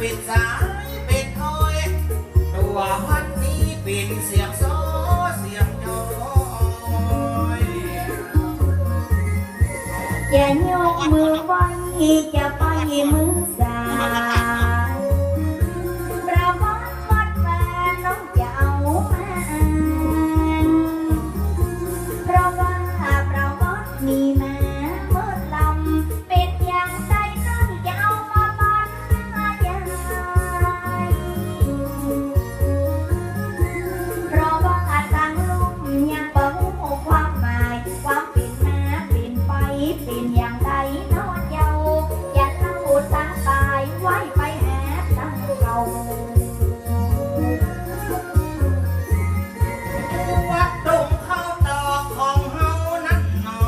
เป็นสายเป็นอ้อยตัวพันนี้เป็นเสียงโซเสียงย้อยอย่ายกมือไหวจะไปมือสายประวัติวัดแฟนน้องจะเอามาเพราะว่าประวัติมีมาเมื่อลำเป็นอย่างใจน้องจะเอามาบรรยายเพราะว่าตั้งลุงยังบ่รู้ความหมายความเป็นมาเป็นไปเป็นอย่างใดน้องเยาอย่าเล่าตั้งตายไว้ไปหาตั้งเราวัดดงเข้าตอกของเฮานั้นหนอ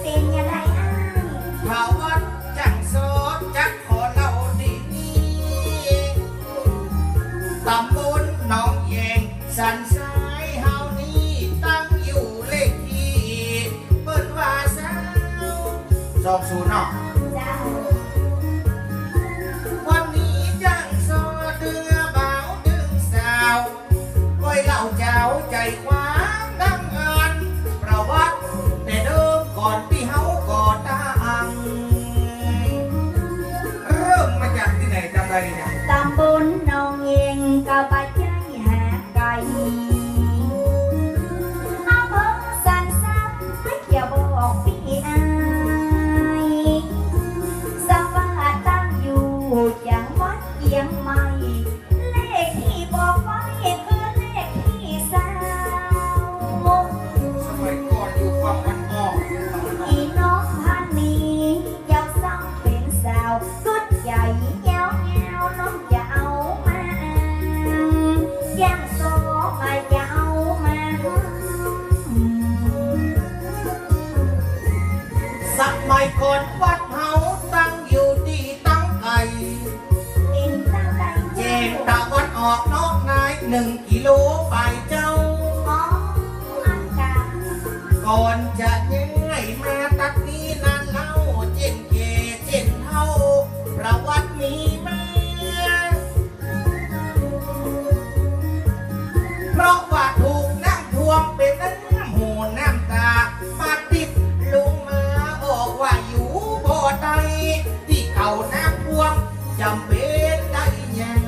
เป็นยังไงอ้ายถ้าวัดจังโสดจักขอเล่าดีตำบลหนองแยงสันทรายเฮานี้ตั้งอยู่เลขที่เปิ้นว่าสาว20เนาะเจ้าวันนี้จังโสดดึงบ่าวดึงสาวไว้เล่าเจ้าใจความดังงานประวัติแต่เดิมก่อนที่เฮาก่อตั้งเริ่มมาจากที่ไหนจำได้เนี่ยตำบลหนองเองก็บาใจหาไก่อำเภอสันทรายอย่าบอกพี่อายสว่าตั้งอยู่จังหวัดเชียงใหม่เลขที่บอกไว้คือเลขที่20สมัยก่อนอยู่ฝั่งวันออกพี่น้องพันนี้เจ้าสาวเป็นสาวสุดใหญ่ยาวๆน้องจะเอามาแก้มโซมาจะเอามาสมัยก่อนวัดเฮาตั้งอยู่ที่ตั้งไก่เป็นตั้งใจแจ้งตะวันออกนอกนาย1 กิโลไปเจ้าอ๋ออันกาก่อนจะย้ายมาตัดนี้นานเล่าเจนเกเจนเฮาประวัติมีมาเพราะว่าถูกน้ำท่วมเป็นน้ำหูน้ำตามาติดลงมาบอกว่าอยู่บ่อใดที่เก่าน้ำท่วมจำเป็นได้ยัง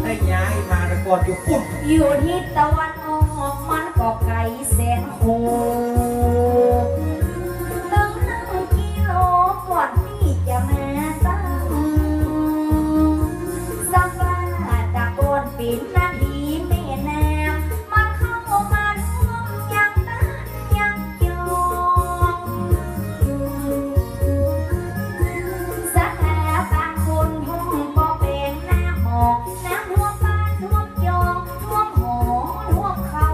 ได้ย้ายมาแต่ก่อนอยู่ปุ่นอยู่ที่ตะวันออกมันก็ไกลแสนโหตั้ง1 กิโลก่อนที่จะมาตั้งสว่าตะโกนปิดนาทีแม่น้ำมันเข้ามาท่วมยังตั้งยังจองสถาบางคนห้องบ่เป็นหน้าหอกน้ำท่วมบ้านท่วมจองท่วมหอท่วมเขา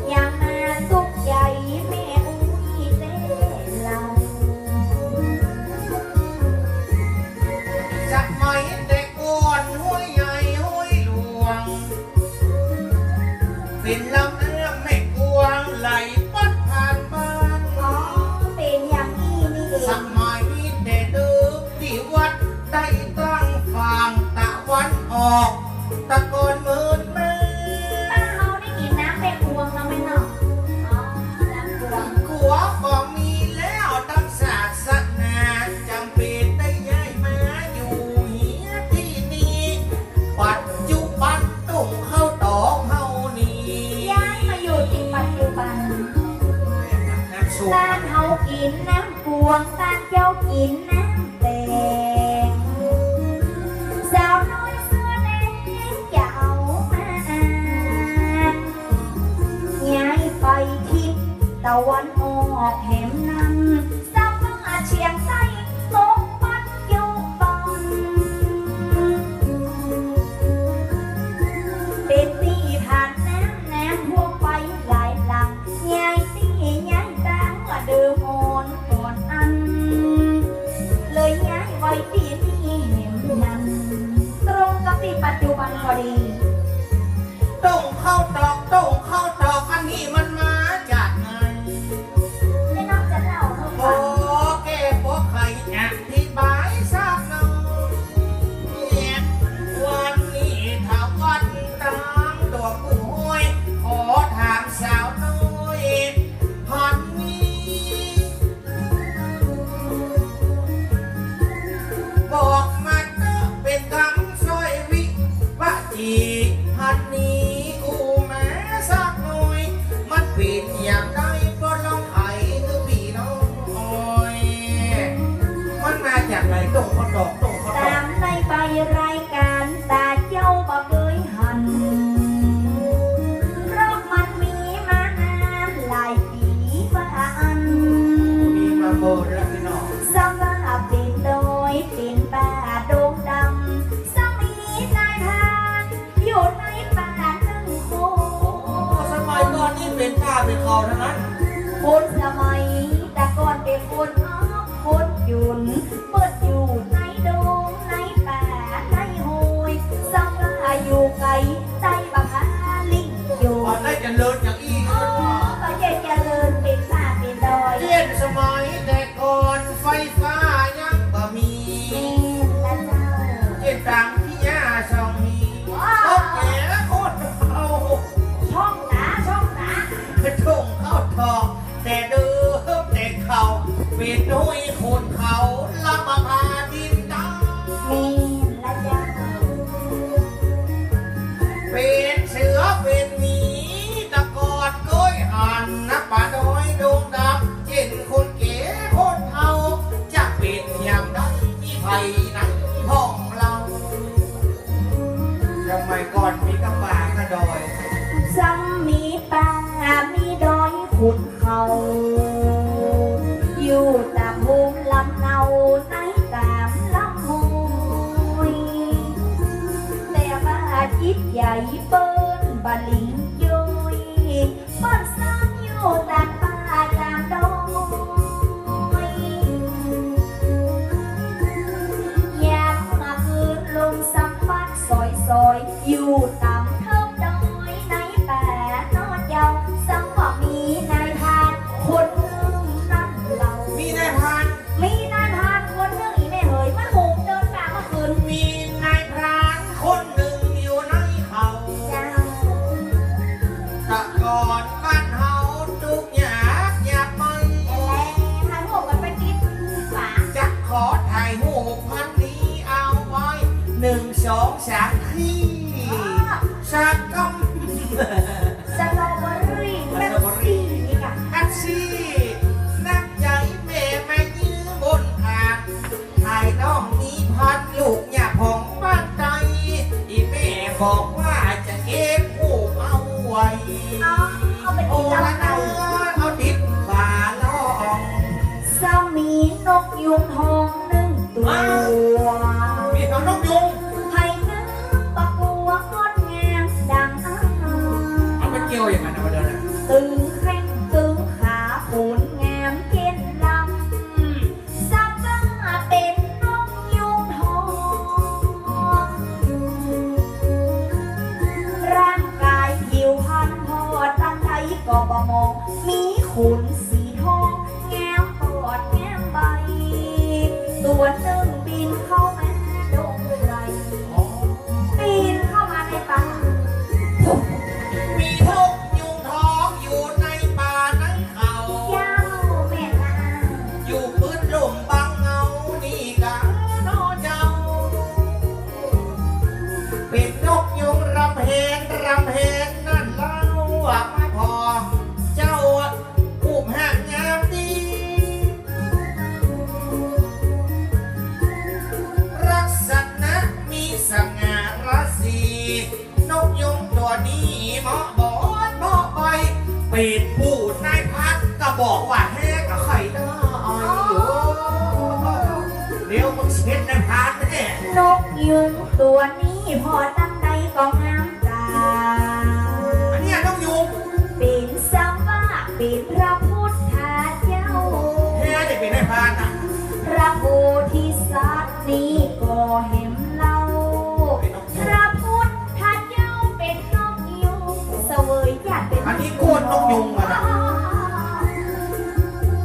อย่างมาสุขใจแม่อุ้ยเต้เรา สมัยแต่ก่อนห้วยใหญ่ห้วยหลวงเป็นลำน้ำแม่กวงไหลปัดผ่านบ้าน อ๋อเป็นอย่างนี้นี่เอสงมัยแต่เดิมที่วัดได้ตั้งฝั่งตะวันออกตะโกนเหมือนแม่ บ้านเราได้กินน้ำเป็นพวงเราไหมเนาะอ๋อน้ำพวง ขัวก็มีแล้วตั้งศาสนาจำเป็นได้ย้ายมาอยู่เฮียที่นี่ปัจจุบันต้องเข้าตอกเฮานี่ ย้ายมาอยู่ที่ปัจจุบันบ้านเฮากินน้ำพวงบ้านเจ้ากินน้ำแดงสาวน้อยเสื้อแดงจะเอามาย้ายไปทิศตะวันออกแห่งนั้นสาวน้อยเชียงใต้ตกปัจจุบันเป็นที่ผ่านน้ำท่วมไปหลายหลังย้ายที่ย้ายตั้งว่าเดิมอ่อนก่อนอันเลยย้ายไว้ที่นี่แห่งนั้นตรงกับที่ปัจจุบันพอดี ต้องเข้าตอกอันนี้มันมาจากไหน แน่นอน คนเขาละมาพาดินดา มีละเจ้า เป็นเสือเป็นหมีตะกอดก้อยหันนักป่าน้อยดงดำเจ็นคนเก๋คนเทาจะเป็นอย่างใดที่ไผ่ในห้องเราสมัยก่อนมีกระป่ากระดอย ซ้ำมีป่ามีดอยขุดเขาอยู่ตามภูมิลำเนาในตามลำห้วยแต่ว่าจิตใหญ่เปิ้นบะลิงย้อยเปิ้นซ่อนอยู่ตามป่าตามดอยยามมาคืนลมสัมผัสซอยๆอยู่ตามเทิงดอยในป่านอนยาวสังว่ามีนายพรานคนหนึ่งนั่นเรา มีนายพราน มีนายพรานคนหนึ่งอีแม่เหยมันหุบเดินป่ามาคืน มีนายพรานคนหนึ่งอยู่ในเขา เจ้า ตะกอนบ้านเฮาทุกอย่างอย่าไป แล้วทางหัวกันไปกินป่า จะขอถ่ายรูปพันนี้เอาไว้1 2 3ที่สักกำ สตรอเบอรี่แม่ซี่นี่ค่ะ แท็กซี่นักใจแม่ไม่ยื้อบนอ่างถ่ายน้องนี้พันลูกอย่าผ่องบ้านใจอีแม่บอกว่าจะเก็บรูปเอาไว้ เอาไป โอ้ กิน ละ ลำ นะ ไส้ เอาดิบฝาล่อง สามีนกยุงทองหนึ่งตัว มีน้องนกยุง ให้นึกปะกัวงดงามดังอ้า เอาไปเกี่ยวอย่างนั้นนะมาเดินนะ ตึงแข้งตึงขาผูนงามเย็นลำสักว่าเป็นนกยุงทองร่างกายผิวพรรณพอตั้งใดก็บ่มอง มีขนสีทองแง้มปอดแง้มใบ ตัวหนึ่งบินเข้ามาดงไรปีนเข้ามาในป่า มีนกยุงทองอยู่ในป่านั้นเขา เจ้าแม่นาง อยู่พื้นร่มบางเงานี่กะน้อเจ้า เป็นนกยุงรำเพนนั่นเล่าว่ามาพอ เจ้าผู้แห่งงามดี ลักษณะมีสง่าราศีนกยุงตัวนี้เหมาะบอนเหมาะไปเป็นผู้นายพันก็บอกว่าแห้กับไข่ได้เดี๋ยวมึงเช็ดนายพันแน่ นกยุงตัวนี้พอตั้งใดก็งามตา อันเนี้ยนกยุง เป็นสัมว่าเป็นพระพุทธเจ้า แห้จะเป็นนายพันนะ พระโพธิสัตว์นี้ก็เห็นเล่า พระพุทธเจ้าเป็นนกยุงเสวยญาติเป็น อันนี้โคตรนกยุงอ่ะนะ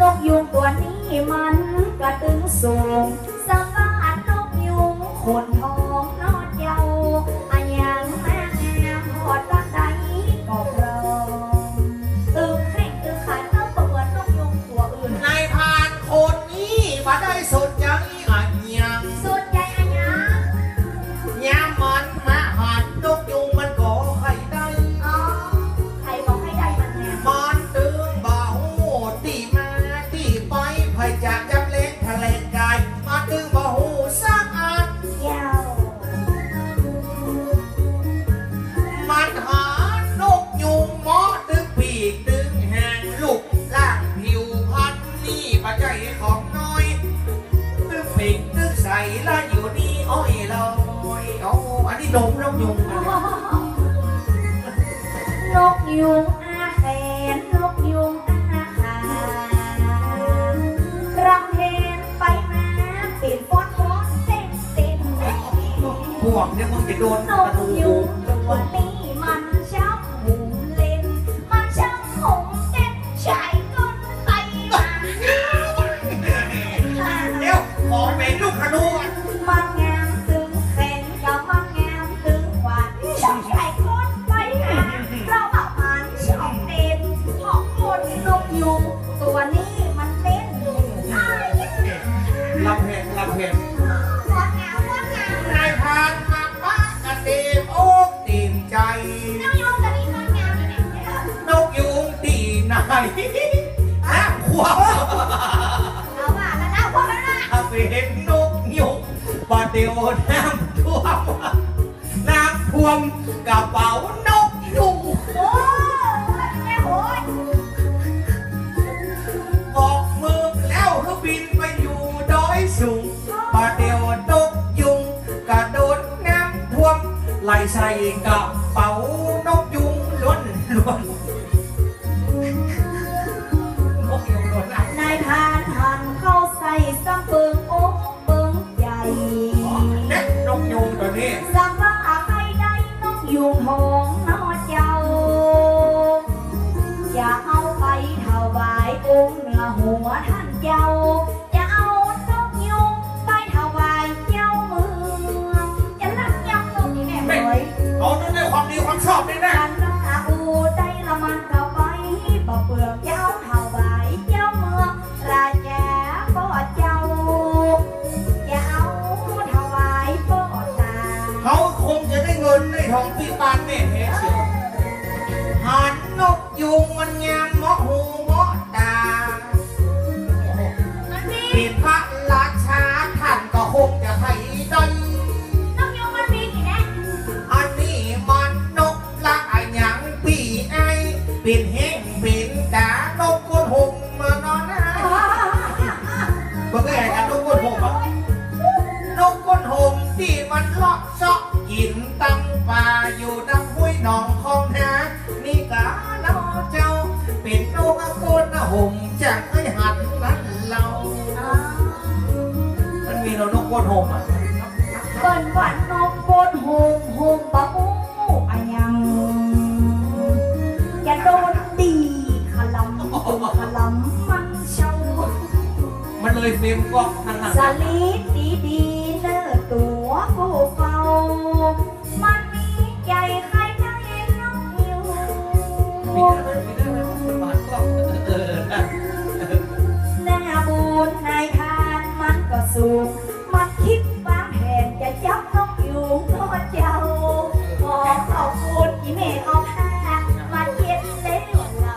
นกยุงตัวนี้มันกระตึงสูงสำว่าดนกยุงขนทองนอดเยาอายังแม่งามพอตั้งใดก็พร้อมตึงแข้งตึงขาเต้าเหมือนนกยุงตัวอื่น นายพรานคนนี้มาได้สนใจอันยัง ส่วนใหญ่อายัง ยามมันมาหันนกยุงมันก็ไข่ได้ อ๋อใครบอกให้ได้มันงาม มันตึงเบาตีมาตีไปไผ่จากจำเล็กทะเลกายมาตึงเบาสักอัน ยาว มันหานกยุงหมอตึงปีกตึงแหงลูกล่างผิวพันนี่ปัจจัยของน้อยตึงปีกตึงใสและอยู่นี่อ้อยลอยโอ้อันนี้นมนกยุงอะเนี่ย นกยุงอาแขนนกยุงอาขารำเพนไปมาปิดฟ้อนฟ้อนเต้นเต้น พวกเนี่ยมึงจะโดน นกยุงตัวนี้มันชอบหุ่มเล่น มันชอบหุ่มเต้นชายก้นไปมา เดี๋ยวขอเป็นลูกขนูอ่ะ มันงามตึงแขนกับมันงามตึงหวานชอบชายก้นไปมาเราบอกมันชอบเต้นของคนนกยุงตัวนี้มันเต้นอ้าย ลำเพนลำเพน งดงามงดงาม นายพรานมาป้ากระเตีมโอ้ตีมใจ น้องโยมกับนี่งดงามที่ไหนเนี่ย นกยุงตีนายน้ำขวบ เอาว่าแล้วนะพวกนั้นนะ ถ้าเป็นนกยุงปะเดียวน้ำท่วมน้ำท่วมกระเป๋านกยุง โอ้ยแม่โหย ออกมือแล้วก็บินไปอยู่ดอยสูงปะเดียวนกยุงกระโดดน้ำท่วมไหลใส่กระเป๋านกยุงล้วนล้วนนกยุงล้วนอะ นายพรานหันเข้าใส่ซ้ำเปิงโอ๊กเปิงใหญ่ เด็กนกยุงตัวนี้ ซ้ำว่าใครได้นกยุงหงนอเจ้า อย่าเอาไปถวายองค์เหนือหัวท่านเจ้า อย่าเอานกยุงไปถวายเจ้าเมืองอย่าลักยักนกนี่แม่เอ๋ย เอาด้วยความดีความชอบนี่นะ กันว่าอูได้ละมันเข้าไปบ่เปลือกเจ้าถวายเจ้าเมืองราชาบ่เจ้า อย่าเอาถวายบ่ตา เขาคงจะได้เงินได้ทองปีปานเนี่ยเฮ้เชียวหันนกยุงมันงามเหมาะหูเหมาะตา มันมี เป็นพระราชาท่านก็คงจะให้ได้ นกยุงมันมีกี่แน่ อันนี้มันนกละอันยังปีไอเป็นแห้งเป็นดานกกวนหงมานอนนะเพื่อให้กันนกกวนหงอ่ะนกกวนหงที่มันเลาะเซาะกินตั้งป่าอยู่ดังห้วยหนองคลองนานี่กาเนาเจ้าเป็นนกกวนหงจากไอ้หันนั้นเรา มันมีนกกวนหงอ่ะ เปิ้นหวานนกโกนโฮมโฮมปะอู้อะยังอย่าโดนดีขลำขลำมันเชา มันเลยเฟรมก็ทาง สลีดดีดีเนื้อตัวผู้เฝ้ามันมีใจใครได้นกอยู่ มีได้ไหมมันมาก็หน้าบูนนายทานมันก็สูงมันคิดวางแผนจะจับนกอยู่ก็เจ้าขอขอบคุณอีเมลเอาผ้ามาเย็ดเล่วเรา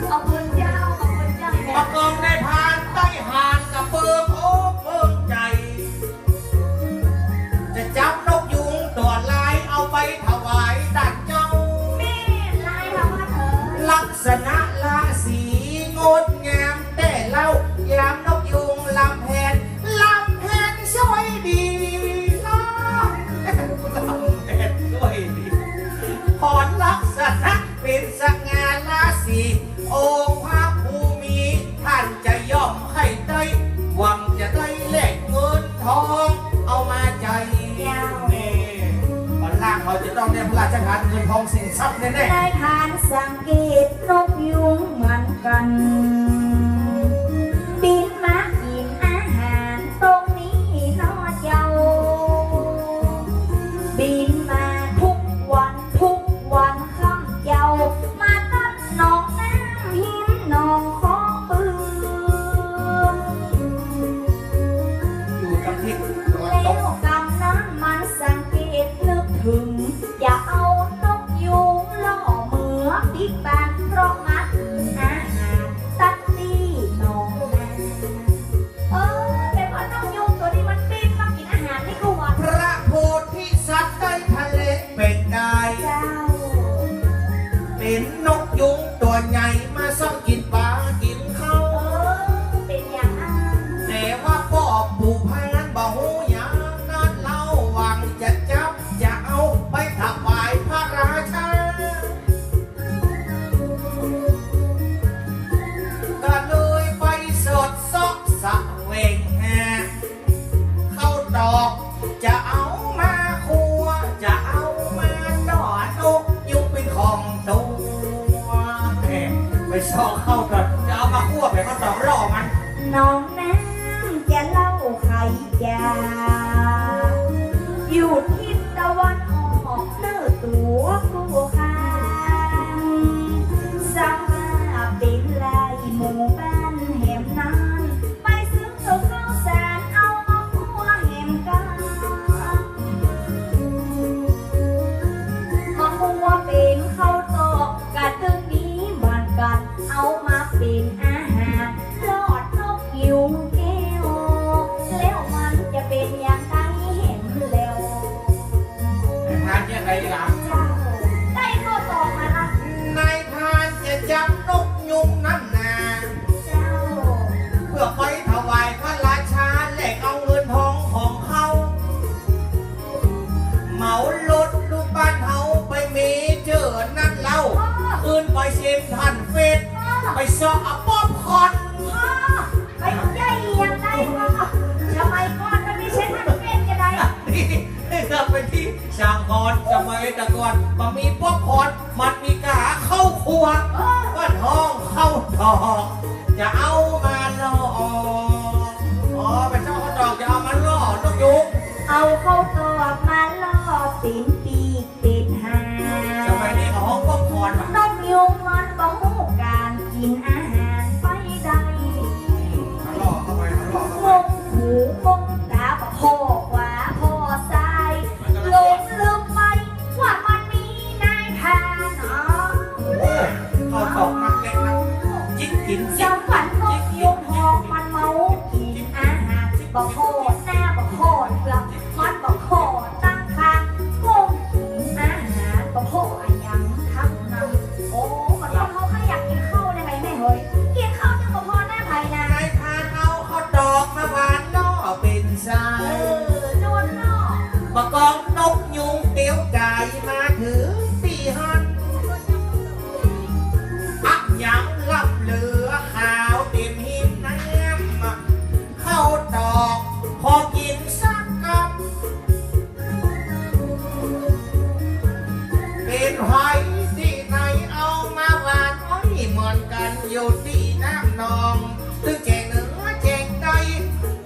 ขอบคุณเจ้าขอบคุณเจ้าแม่ ประกองได้ผ่านใต้หานกับเปิงโอ้เปิงใจ จะจับนกยุงตัวลายเอาไปถวายดันเจ้า แม่ลายเราว่าเธอ ลักษณะราศีงดงามแต่เล่ายามนกยุงลำแพนสวยดีลำแพนสวยดีพรลักษณะเป็นสง่าราศีองค์พระภูมิท่านจะย่อมให้ได้หวังจะได้แลกเงินทองเอามาใจนี่ตอนล่างเขาจะต้องได้พระราชทานเงินทองสินทรัพย์แน่ นายทานสังเกตนกยุงเหมือนกันบินมากินอาหารตรงนี้นอเจ้า บินมาทุกวันค่ำเจ้า มาต้นหนองน้ำหินหนองของปืน ๆอยู่กับทิศตะวันต แล้ ก วกำนั้นมันสังเกตนึกถึง อย่าเอานกยุงล่อเหมือปีกบานเพราะมัดอาหารตัดตีหนองนาเป็นเพราะนกยุงตัวนี้มันบินมากินอาหารในกวน พระโพธิสัตว์ได้ทะเลเป็นได้ เจ้า เป็นนกยุงตัวใหญ่มาซ่อมกินปลากินข้าว เป็นอย่างนั้น แต่ว่าพ่อปู่พานบ่หูอย่างนั้นเล่าหวังจะจับจะเอาไปถวายพระราชาก็เลยไปสดซอกสะเวงแหเข้าดอกจะเอามาคัวจะเอามาดอดนกยุงเป็นของตัวไปซอกเข้าดอกจะเอามาคั่วไปก็ต้องรอมัน น้องน้ำจะเล่าใครจะอยู่ทิศตะวันออกเนื้อตัวผู้ค้างสังมาเป็นลายหมู่บ้านแหมนั้นไปซื้อข้าว เสาะป๊อปคอร์น พ่อไปใหญ่ยังไงพ่อทำไมพ่อมันไม่ใช่ท่านเป็นกันได นี่ก็เป็นที่ช่างคอนสมัยแต่ก่อนมันมีป๊อปคอร์นมันมีกาเข้าครัวก็ท้องเข้าทองจะเอามาล่ออ๋อเป็นเจ้าข้าวดอกจะเอามาล่อนกยุง เอาเข้าตัวมาล่อปีนปีกปีนหา สมัยนี้เขาห้องป๊อปคอร์นว่ะ นกยุงมันบ่ฮู้การกินอาหารไปได้ มาล่อเข้าไปมาล่อเข้าไป งงหูงงตาบ่พ่อขวาพ่อซ้ายหลงลืมไปว่ามันมีนายทานอ๋อ เข้าตอกนักเล็กนักจิกกินจิ จั ก งหวัดนกยุงทองมันเมากินอาหารบ่โคตรหน้าบ่โคตรเปลือกมันบ่โคตรตั้งคางงงกินอาหารบ่โคตรอะหยังทั้งนั้นโอ้มันคนเขาแค่อยากกินข้าวได้ไหมแม่เฮ้ยกินข้าวยังบ่พอหน้าไผนะ นายพานเอาข้าวดอกมาหวานล่อเป็นสา เอย อนวลเนาะ มากองนกยุงเตียวไก่มาถึงตีหันอักยังลับเหลือขาวเต็มหินน้ำเข้าดอกพอกินสักคำเป็นหอยที่ไหนเอามาหวานอ้อยเหมือนกันอยู่ที่น้ำนองตึงแจงเหนือแจงใต้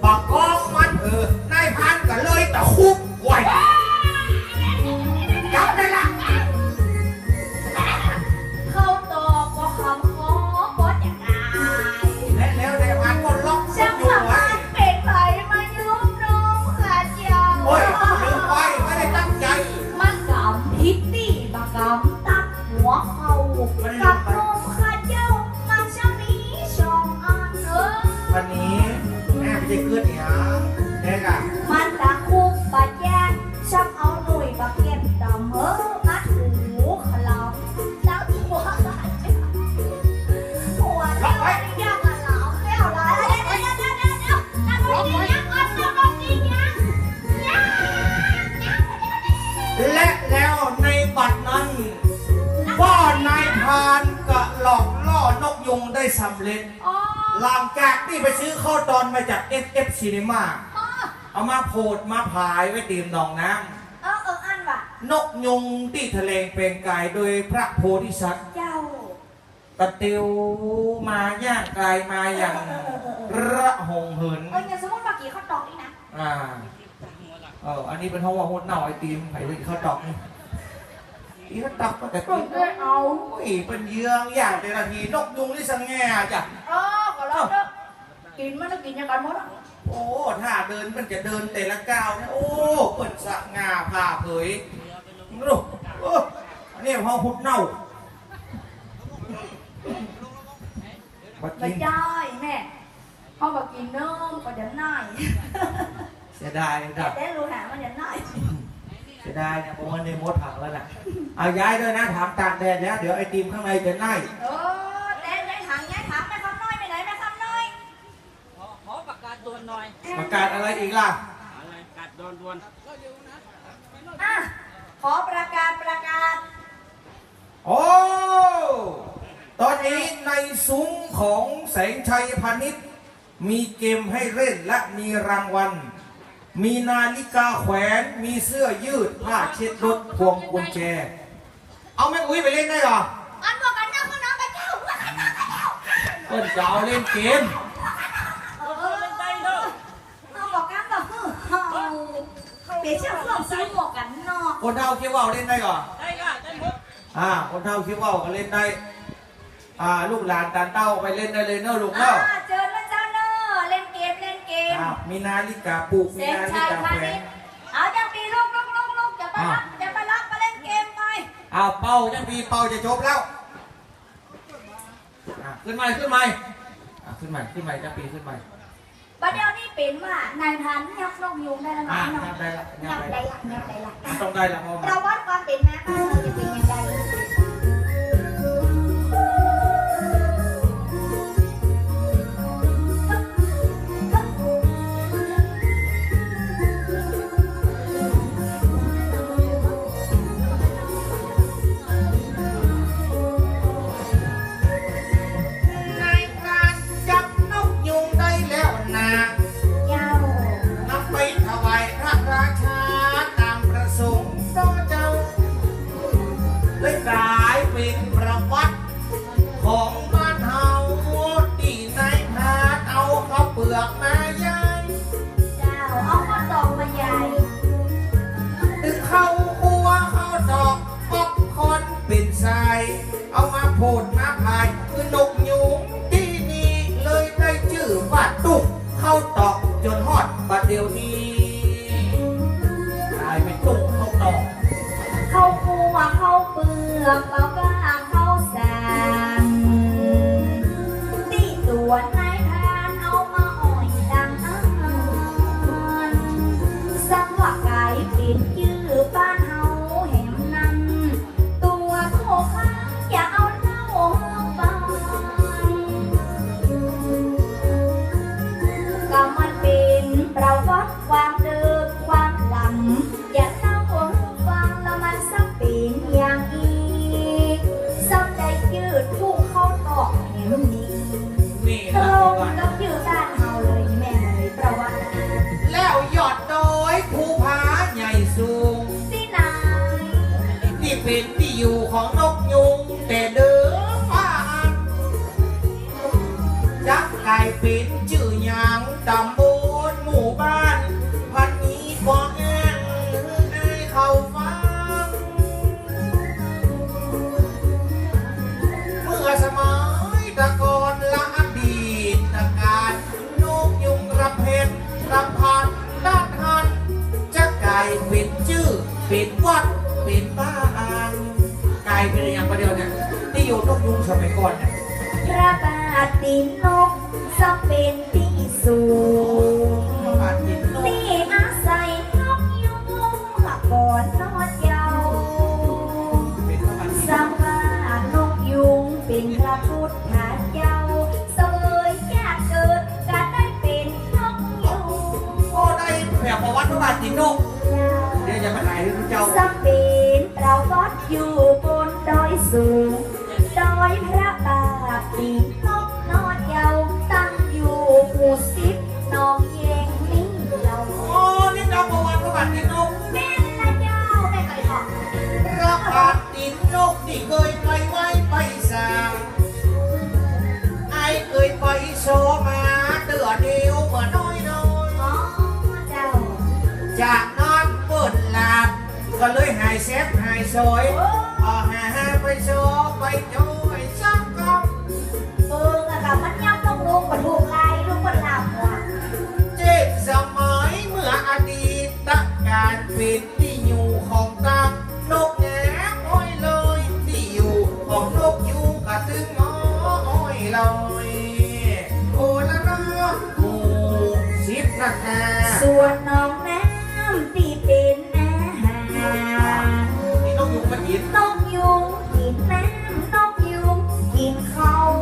ปากกองมันนายพันก็เลยตะคุบไว้จับได้ละ เข้าตอกบ่คำขอบ่จะได้ และแล้วนายพันก็ล็อก จังห อยู่ วะ ไว้ มันเป็นไผมายุบน้องขาเจียว โอ้ยลืมไปไม่ได้ตั้งใจ มันกำพิตตี้มากำตักหัวเขากับนมขาเจียวมันจะมีช่องอันวันนี้แม่ไม่ได้เกิดเนี่ยเด็กอะ มันตะคุบปะแยกชับเอาหนุ่ยปะเก็บดำมัดหูขลำแล้วหัวขาเจียวหัวเลี้ยวนี่ยังอะเหลาเลี้ยวหลายเดี๋ยวนั่งรถดียังก่อนนั่งรถดียัง และแล้วในบัดนั้นว่านายพรานก็หลอกล่อนกยุงได้สำเร็จ อ๋อ หลังจากที่ไปซื้อข้าวตอนมาจาก FF Cinema เอามาโพดมาผายไว้ตีมหนองน้ำ อันว่ะ นกยุงที่ทะเลงเปลงกายโดยพระโพธิสัตว์ เจ้า ตะเตียวมาย่างกายมาอย่างระหงเหิน อย่างสมมติเมื่อกี้เขาตอกนี่นะ อันนี้เป็นห้องว่าโหดเน่าไอติมไผ่เลยข้าวตอกนี่อีข้าวตอกก็แต่กิน เอา โอ้ยเป็นเยืองอย่างแต่ละทีนกยุงที่สังแง่จ้ะ ก็แล้วเด้อกินมันต้องกินอย่างกันหมดอ่ะ โอ้ถ้าเดินมันจะเดินแต่ละก้าวเนี่ยโอ้เปิดสะง่าผ่าเผยดูอันนี้ห้องหุดเน่า ไม่ได้แม่เขาบอกกินเนิ่มก็จะน่าย เสียดายดับ แต่รู้หามันจะน่าย เสียดายเนี่ยผมว่าในมดถังแล้วแหละเอาย้ายด้วยนะถามตากแดดแล้วเดี๋ยวไอติมข้างในจะไหม้ แต่ย้ายถังแม่คำน้อยไปไหนแม่คำน้อย ขอประกาศด่วนหน่อย ประกาศอะไรอีกล่ะ อะไรประกาศด่วน อ่ะขอประกาศ โอ้ตอนนี้ในซุ้มของแสงชัยพาณิชย์มีเกมให้เล่นและมีรางวัล มีนาฬิกาแขวนมีเสื้อยืดผ้าเช็ดรถพวงกุญแจ เอาแม่อุ้ยไปเล่นได้เหรอ อันบอกกันนะคุณน้องไปเจ้า เปิ้ลจะเอาเล่นเกม เอาบอกกันบอกเปลี่ยนเชือกเพื่อซื้อหมวกกันนอก คนเท่าคิดว่าเล่นได้ก่อน ได้ก็ได้หมด คนเท่าคิดว่าก็เล่นได้ ลูกหลานตาเต้าไปเล่นได้เลยเนอะลูกเนอะ เจอแล้วเจ้าเนอะเล่นเกม มีนาฬิกาปลูก เซ มี น นาฬิ ชัย กา พา แขว ณิ น ชย์เอาจะปีลูกจะไปรับมาเล่นเกมไป เป้าจะมีเป้าจะจบแล้ว ขึ้นใหม่ขึ้นใหม่จะปีขึ้นใหม่ ประเดี๋ยวนี้เป็นว่านายพันยักษ์นกยุงได้แล้วนะ ยับได้ละ ยักษ์ได้ละ ต้องได้ละพ่อ เราวัดความเป็นแม่บ้านเราจะเป็นยังไง ทรายเอามาโผดมาพายคือนกยุงที่นี่เลยได้ชื่อว่าตุกเข้าตอกจนฮอดบัดเดี๋ยวนี้กลายเป็นตุกเข้าตอก เข้าปัวเข้าเปลือกเปล่าก็เข้าสารที่ตัวนายทานเอามาอ่อยดังอ้านสังว่าไก่ปิดยื้อบ้านเฮาแหมนั้นตัวโตข้างอย่าเอาเล่าฟังก็มันเป็นประวัติความเดิมความหลังอย่าเล่าฟังแล้วมันสักเป็นอย่างอีกสักได้ยืดผู้เข้าตอกแหมนี้ นี่ ต นะ รง ว่า กับยืดด้านเฮาเลยแม่เลยประวัติ แล้วยอดดอยภูผาใหญ่สูง ที่ไหน ที่เป็นที่อยู่ของนกยุงแต่เดิมฟ้าจักกลายเป็นชื่อหยางตำบลหมู่บ้านพันนี้ก็แอ้งให้เขาฟังเมื่อสมัยตะกอนละอดีตการนกยุงระเพชรระพันด้านหันจะกลายเป็นชื่อเป็นวัดเป็นบ้านกลายเป็นอย่างประเดี๋ยวเนี่ยที่อยู่นกยุงสมัยก่อนเนี่ย พระบาทตีนนกสักเป็นที่สูง บ้านดินนก นี่อาศัยนกยุงก่อนนอนเยาว์ เป็นบ้านดิน สังว่านกยุงเป็นพระพุทธเจ้าเสวยญาติเกิดก็ได้เป็นนกยุง ก็ได้แบบประวัติบ้านดินนกเดี๋ยวจะมาไหนให้รู้เจ้า สักเป็นประวัติอยู่บนดอยสูงดอยพระบาทตีนนกนอนเยาว์ตั้งอยู่หมู่10หนองแยงนี่เรา อ๋อนี่เราประวัติบ้านดินนก แม่ละเจ้าแม่เคยบอก ระบาดดินนกที่เคยไปไว้ไปสร้างไอ้เคยไปโชว์มาเตือเดียวเมื่อน้อยน้อย อ๋อเจ้า จากนั้นเปิดลาบก็เลยหายเซฟหายซอยพอหาไปโชว์ไปโจ้ยสักกอง อะค่ะมันย่ำต้องลูกกว่าถูกลายลูกคนหลับว่ะ เจ็บสมัยเมื่ออดีตการเป็นที่อยู่ของตังนกแง่อ้อยเลยที่อยู่ของนกยูงกระตึงอ้อยลอยโอละนะหมู่สิบนาคา ส่วนน้องน้ำที่เป็นอาหาร นี่นกยูงมากิน นกยุงกินน้ำนกยุงกินข้าว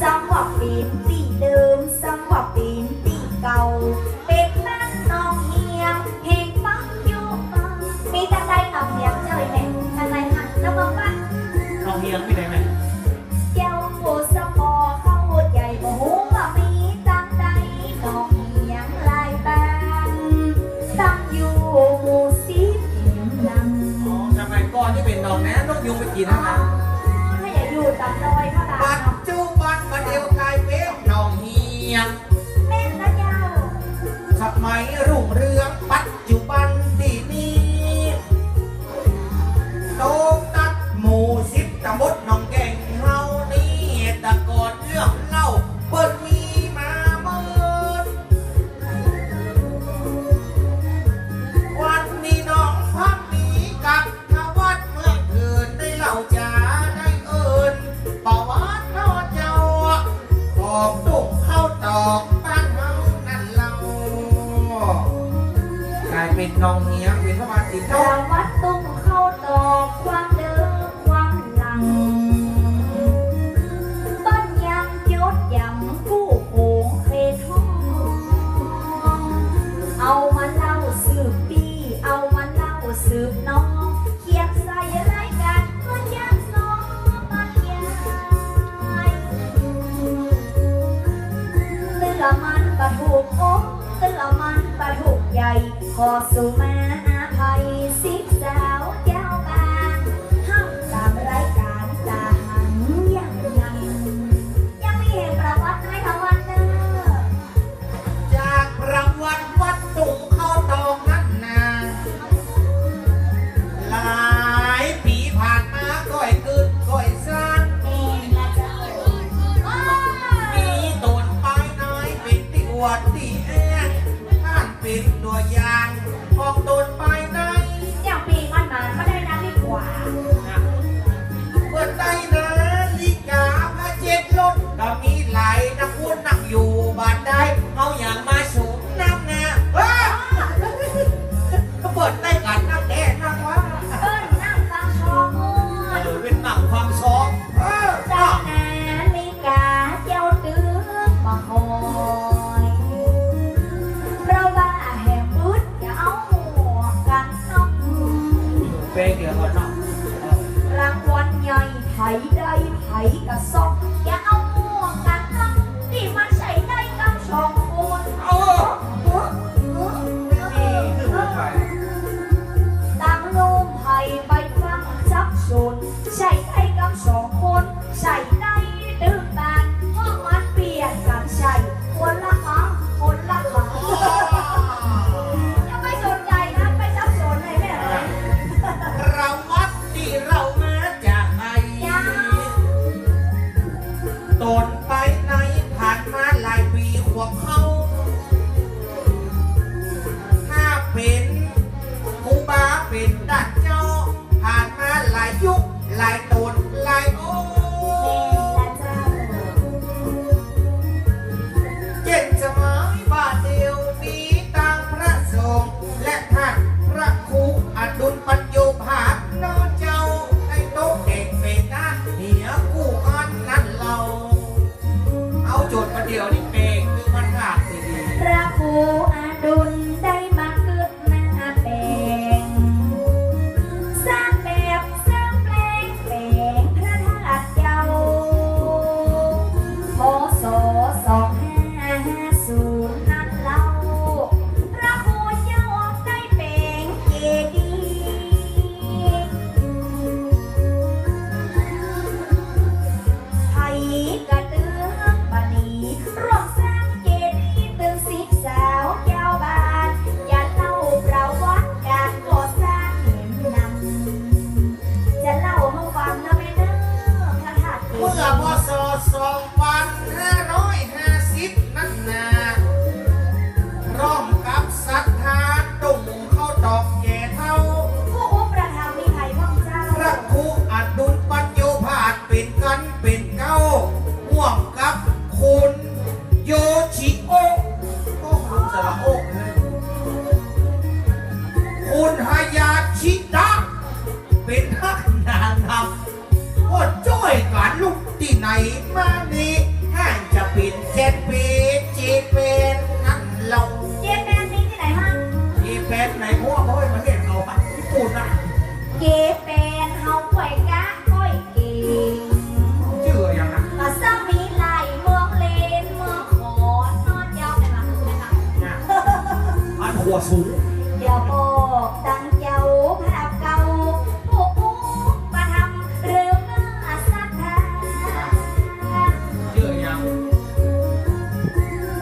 ซ้ำว่าเป็นที่เดิมซ้ำว่าเป็นที่เก่าเป็นบ้านน้องเฮียงเฮงปักอยู่บ้านมีแต่ใดน้องเฮียงเฉยแม่แต่ใดหันแล้วมาบ้าน น้องเฮียงไม่ได้ไหม เจ้าสมอเข้าใจบ่ฮู้ว่ามีตั้งใดน้องเฮียงหลายบ้านตั้งอยู่หมู่10เห็นนัง อ๋อสมัยก่อนที่เป็นน้องแง่นกยูงไปกินนะครั ถ้าอย่าอยู่ตัดดอยพระบา ปั ท จจุบันมาเดียวกลายเป็นน้องเฮียง แม่นนะเจ้า สมัยรุ่งเรืองปัจจุบันที่นี้โตตัดหมู่10ตำบลหนองแก่งเฮานี่แตะกอนเรื่องเล่าเปิดมีมาเมื่อวันนี้น้องพักดีกับทวัดเมื่อคืนได้เล่าจาได้เอิญประวัติพ่อเจ้าขอบตุกเข้าตอกบ้านเฮานั่นเรา กลายเป็นน้องเฮียงเป็นพระบาทติด ป โต๊ะ ระวัติตุ้งเข้าตอกความเดิมความหลังต้นยำยศยำผู้โขงเคทองเอามาเล่าสืบปีเอามาเล่าสืบน้องเขียนใส่รายการเพื่อยามสองบรรยายเตือมันกระถูกอกเตือมันกระถูกใหญ่ขอสู่มาอาภัยสิสาวเจ้าบ้านห้ามตามรายการตาหันยังยังมีเหตุประวัติให้ทวันเนอ จากประวัติวัดตุงเข้าตองนั้นนาหลายปี ตัวตีแอนท่านเป็นตัวอย่างของตนไปใน อย่างปีมันมาไม่ได้นะดีกว่า เปิดใจนะลิกาพระเจ็ดรถก็มีหลายนักพูดนั่งอยู่บ้านได้เอาอย่างมาสูงน้ำนะก็เปิดได้กันน้ำแดงน้ำว่า เอิ้นนั่งฟังชองมวน เป็นหนังความซอง เจ้านาฬิกาเจ้าตื้อมาคอยเพราะว่าแหมบึดจะเอาหมวกกันน็อก เป็นเกี่ยวกับน้อง รางวัลใหญ่ไผได้ไผกระซอกอย่าเอาหมวกกันน็อกที่มันใส่ได้กับชองคน ตั้งโน้มให้ไปฟังซับซ้อนใส่ได้กับสองคนใส่ได้ตึงบานเพราะมันเปลี่ยนกันใส่คนละขาคนละขายังไม่สนใจนะไม่ซับซ้อนเลยแม่เลย เราวัดที่เรามาจากไหนตนไปไหนผ่านมาหลายปีขวบเขาถ้าเป็นครูบาเป็นดัดเจ้าผ่านมาหลายยุคหลายตนหลายโอ้ และเจ้า เจ็ดสมัยบาทเดียวมีตังพระสงฆ์และท่านพระครูอดุลปัญโยภาสน้องเจ้าให้โต๊ะเอกเป็นด้านเหียกู้อันนั้นเราเอาโจทย์มาเดียวนี่เองคือมันขาดสิดี พระครูอดุลได้มาเกิดหน้าเป็นสร้างแบบสร้างแปลงเป็นพระธาตุเจ้าพศ2550นั้นเล่าพระครูเจ้าได้เป็นเจดีย์ไทยกระเตื้องบัดนี้ร่วมสร้างเจดีย์ตึงสิบสาวเจ้าบ้านอย่าเล่าประวัติการก่อสร้างเห็นนำจะเล่าให้ฟังนะแม่เด้อพระธาตุเจ เมื่อ ดีย์ พศ2550นั้นนาพร้อมกับศรัทธาตุ่มเข้าดอกแก่เท่า ผู้อุปถัมภ์มีไผ่พ่องเจ้า พระครูอดุลปัญโยภาสเป็นกันเป็นเก้าห่วงกับคุณโยชิโอะโอ้โหสระโอกเลยคุณฮายาชิดะเป็นทักนางนำว่าจ้อยการลุกที่ไหนมานี้ให้จะเป็น7 ปีจีเป็นนั้นเรา เจแปนมีที่ไหนฮะ จีเป็นในพวกเขาให้มาเรียกเราอะญี่ปุ่นนะ เจแปนเฮาไหวกะก้อยเก่ง ชื่ออย่างนั้น ก็สร้างมีหลายเมืองเลนเมืองขอนนอนยาวไหมคะไหมคะ นะอันหัวสูง อย่าบอกตั้งเจ้าภาพเก่าผู้อุปถัมภ์หรือเมื่อศรัทธา ชื่ออย่าง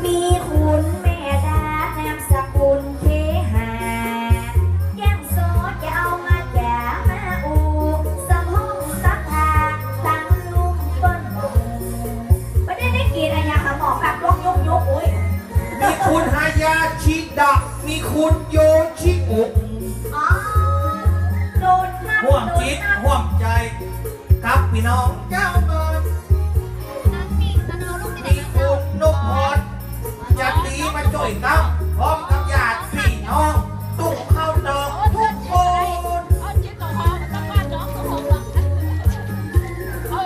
มีคุณแม่ดานามสกุลเคหาแก้มโซจะเอามาจ่ามาอูสมห้องศรัทธาตั้งลุงเปิ้ลหมูไม่ได้กินอะไรอย่างหมอแบบยกอุ้ย มีคุณฮายาชิดะมีคุณโยชิโอะ อ๋อโดนนับ ห่วง โดน จิต นับ ห่วงใจกับพี่น้องเจ้าเงินมีคุณนพพรจันดีมาจ่อยตั้งพร้อมกับญาติพี่น้องตุ้งเข้าดอกทุกคน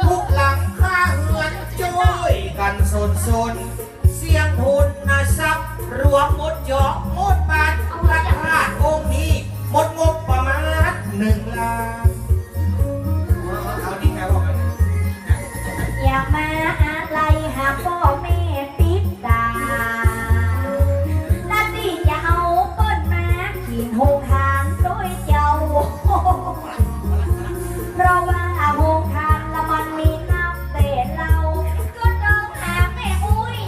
ทุกหลังคาเหือนจ้อยกันสนเสียงทุนนะซับรวมหมดหยอกหมดบาทพระธาตุองค์นี้หมดงบประมาณ1 ล้านเอาดีแค่ว่าไง อย่ามาอะไรหาพ่อแม่ติดตานาตีจะเอาเปิ้นมาขีดหงทานโดยเจ้า เพราะว่าหงทานละมันมีน้ำเตะเราก็ต้องหาแม่อุ้ย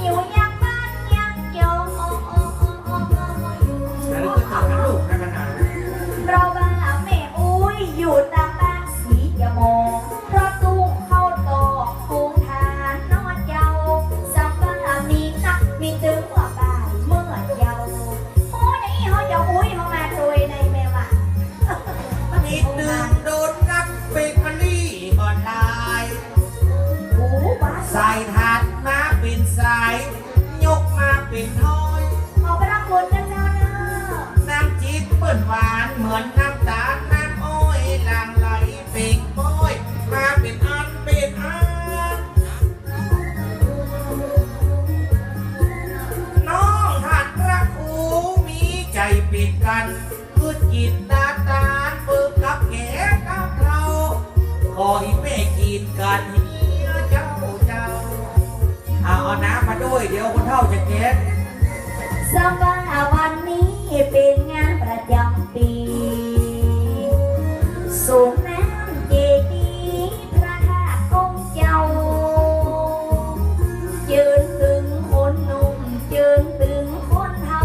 นหวานเหมือนน้ำตาลน้ำอ้อยหลั่งไหลเป่งป้อยมาเป็นอันเป็นอันน้องหัดรักคูมีใจปิดกันคือจิตตาตาลเบิกกับแก่กับเราขอให้แม่กินกันเฮียเจ้าเอาน้ำมาด้วยเดี๋ยวคนเฒ่าจะเก็บ สว่าวันนี้เป็นงานประจำปีสูงน้ำเจดีย์พระธาตุองค์เจ้ายืนถึงคนหนุ่มยืนถึงคนเฒ่า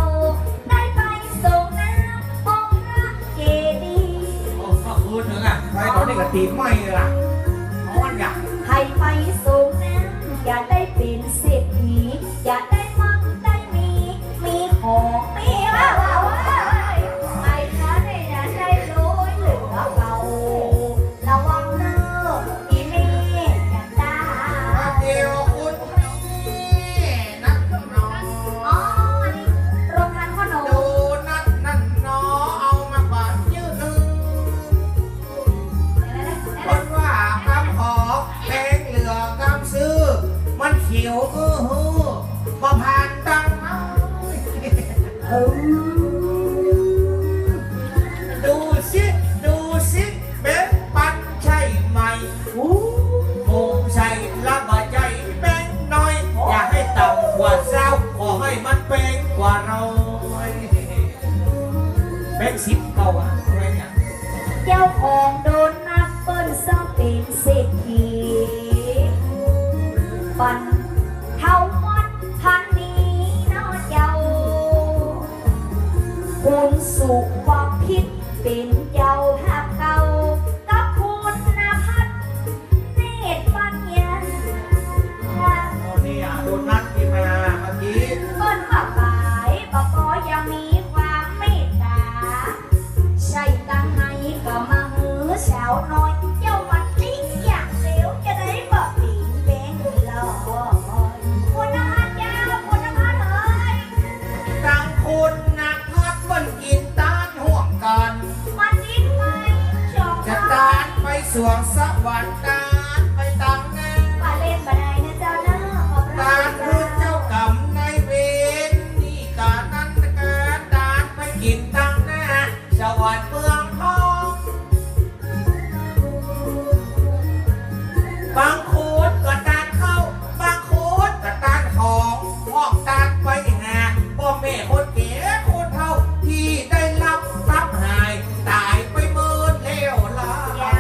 ได้ไปส่งน้ำองค์พระเจดีย์ โอ้ขอบคุณนึงอ่ะไปตอนนี้ก็ตีไม่เลยล่ะอ้อนอยาก ให้ไปส่งน้ำอย่าได้เป็นเศรษฐีอย่าได้มั่งได้มีของมีว่าไอ้ข้าได้นะได้รู้เหลือเบาระวังเนอะอีเม่อย่าตา เดียวคุณนี่นักน้อง อ๋ออันนี้โรงทานขนม ดูนัดนั่นน้อเอามาบาดยืดนึงคนว่ากำหอกแดงเหลือกำซื้อมันเขียวบ่ผ่านตังมาดูสิเบ๊ปันใช่ไหมคงใช่ละบาใจแบงน้อยอย่าให้ต่ำกว่าเศร้าขอให้มันเป็นกว่าเราแบงสิบเก่าอะอะไรเนี่ย เจ้าของโดนนับเปิ้ลซ่อมเป็นเศรษฐีปันเท่าวัดพันนี้เนาะเจ้าคุณสุความพิษเป็นเจ้าภาพเก่ากับคุณนภัทรเนตรปัญญา โอ้นี่อ่ะโดนนัดที่มาเมื่อกี้ เปิ้ลว่าปายปะปอยังมีความเมตตาใช่ตังไหนก็มาหือสาวน้อยเจ้าวัดนี้อยากเสียวจะได้บอกปีนแบงหล่อคุณนภัทรเจ้าคุณนภัทรเอ้ย ต่างคนนักพัดมันกินตานห่วงกัน มันดิ้นไปชอบ จะ มา ตานไปสวงสวรรค์ตานไปตังแน่ มาเล่นมาได้นะเจ้าเนอะขอบ ตา เรา นคือเจ้ากรรมนายเวรนี่กานั้นการตานไปกินตังแน่สวรรค์เมืองทองบางโคตรก็ตานเข้าบางโคตรก็ตานของห้องตานไปหาพ่อแม่คนเก๋คนเฒ่าที่ได้รับทรัพย์หายตายไปเมินแล้วล่ะ เจ้า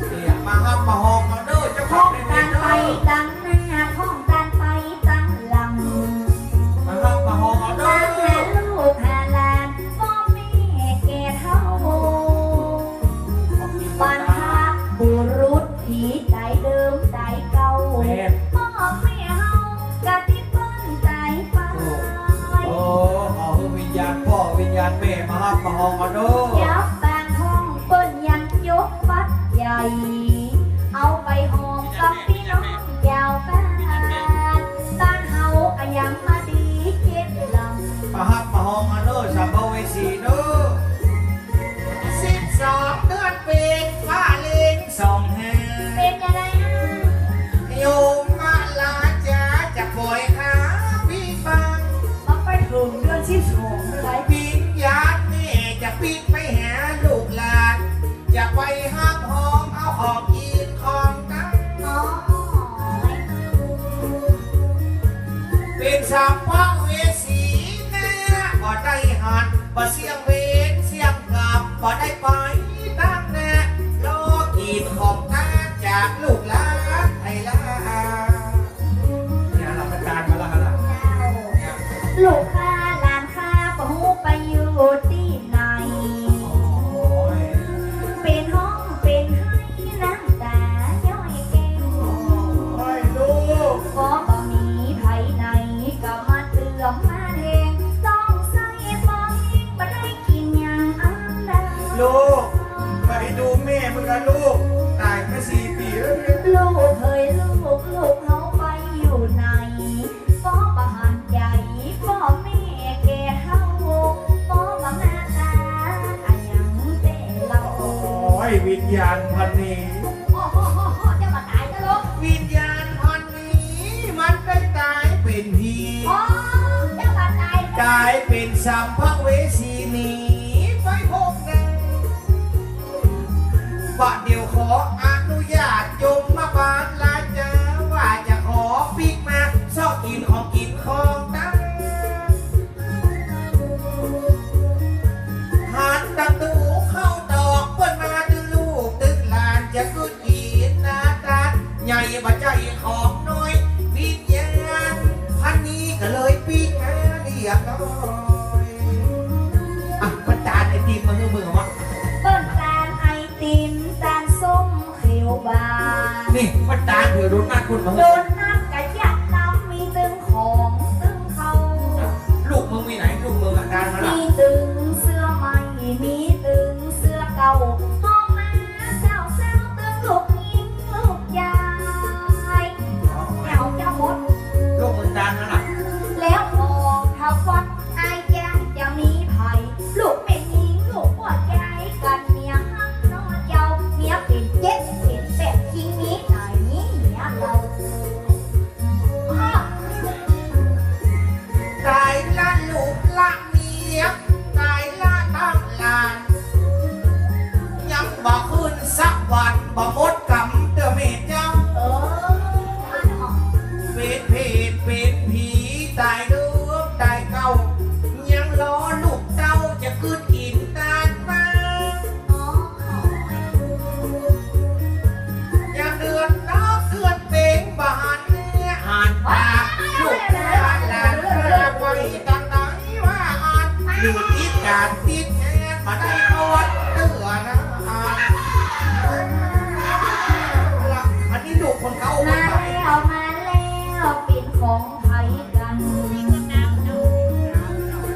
เนี่ยมาห้ามมาห้องเอาเด้อเจ้าข ห้ อ อง ง ใน ตัน เด้ ไป อ ตั้งหน้าห้องตันไปตั้งหลัง มาห้ามมาห้องเอาเด้ ตา อ หาลูกหาหลานพ่อแม่แก่เท่าปัญหาบุรุษผีใจเดิมใจเก่าพ่อแม่เฮากะติเปิ้นใจไป โอ้ขอให้วิญญาณพ่อวิญญาณแม่มาห้ามมาห้องเอาเด้อ ยับบางห้องเปิ้นยังยกวัดใหญ่ เอาไปหอมกับพี่น้องยาวบ้านบ้านเฮาอะยังมาดีเจ็ดลำ มาห้ามมาห้องเอาเด้อสัมภเวสีเด้อ12 เดือนปีฟ้าเล็งสองแห่ เป็นยังไงฮะ โยมมาลาจ้าจะปล่อยขาพี่ฟัง มาไปถึงเดือนที่สองเลย วิญญาณแม่จะปิดไปหาลูกหลานจะไปห้ามห้องเอาของกินของกัน อ๋อ เป็นสัมภเวสีแน่บ่ได้หันบ่เสียงเวรเสียงกลับบ่ได้ไปตั้งแน่รอกินของกันจากลูกหลานไอ้ล่ะเนี่ยเราประจานมาแล้วฮะล่ะเนี่ย ลูกค้าหลานค้าก็หูไปอยู่ที่ไหน โอ้ย เป็นห้องเป็นให้น้ำตาย้อยแก้ว โอ้ยลูก ก็บ่มีไผไหนก็มาเตือนมาแทงต้องใส่ปองยิ่งบ่ได้กินหยังอันใด ลูกไปดูแม่มึงนะลูกตายมา4 ปีแล้วเนี่ย ลูกเคยลูกเขาไปอยู่ไหนก็บ่หันใจพ่อแม่แก่เฮาก็บ่งา ญาณพันนี้ โอ้โหจะมาตายนะลูก วิญญาณพันนี้มันได้ตายเป็นผี โอ้จะมาตาย กลายเป็นสัมภเวสีหนีไปพบกันว่าเดี๋ยวขออนุญาตยมมาบานลาเจอว่าจะขอปิกมาซอกกินของกินของตั้งหันประตูเข้าดอกเปิ้นมาดึงลูกดึงหลานจะกุดกีนนาตาใหญ่บ่ใจของน้อยวิญญาณพันนี้ก็เลยปิกมาเรียบร้อยอ่ะมันจานไอติมมือวะ เปิ้นตาลไอติมตาลส้มเขียวบาน นี่มันจานเผื่อโดนมากคุณมึง โดนน้ำกะยัดน้ำมีตึงของตึงเขา ลูกมึงมีไหนลูกมึงอาการมันล่ะ มีตึงเสื้อใหม่มีตึงเสื้อเก่าห้องน้ำเจ้าเจ้าตึงลูกยิงลูกยายเจ้าเจ้าหมด ลูกมึงจานมันล่ะ แล้วพอถ้าฟัดไอ้แก้จะมีไผ่ลูกไม่ยิงลูกปวดใจกันเมียห้ามนอนเจ้าเมียเป็นเจ็ดเป็นแปดทิ้งนี้ไหนเมียเราอ้อ ตายละลูกละเมียตายละตั้งหลานยังบ่ขึ้นสักวันบ่หมดกำเด้อเมตเจ้า อันออก เป็นเพศเป็นผีตายเดิมตายเก่ายังรอลูกเต้าจะขึ้นกินตานมา อ๋อ อย่าเดือนน้ำเดือนเป่งบานเนื้ออ่านปากลูกหลานหลานเรือไว้ตั้งไหนว่าอ่านอยู่ติดการติดแอนมาได้นอนเตือนะอ่านอันนี้ลูกคนเขา มาแล้วมาแล้วเป็นของไทยกัน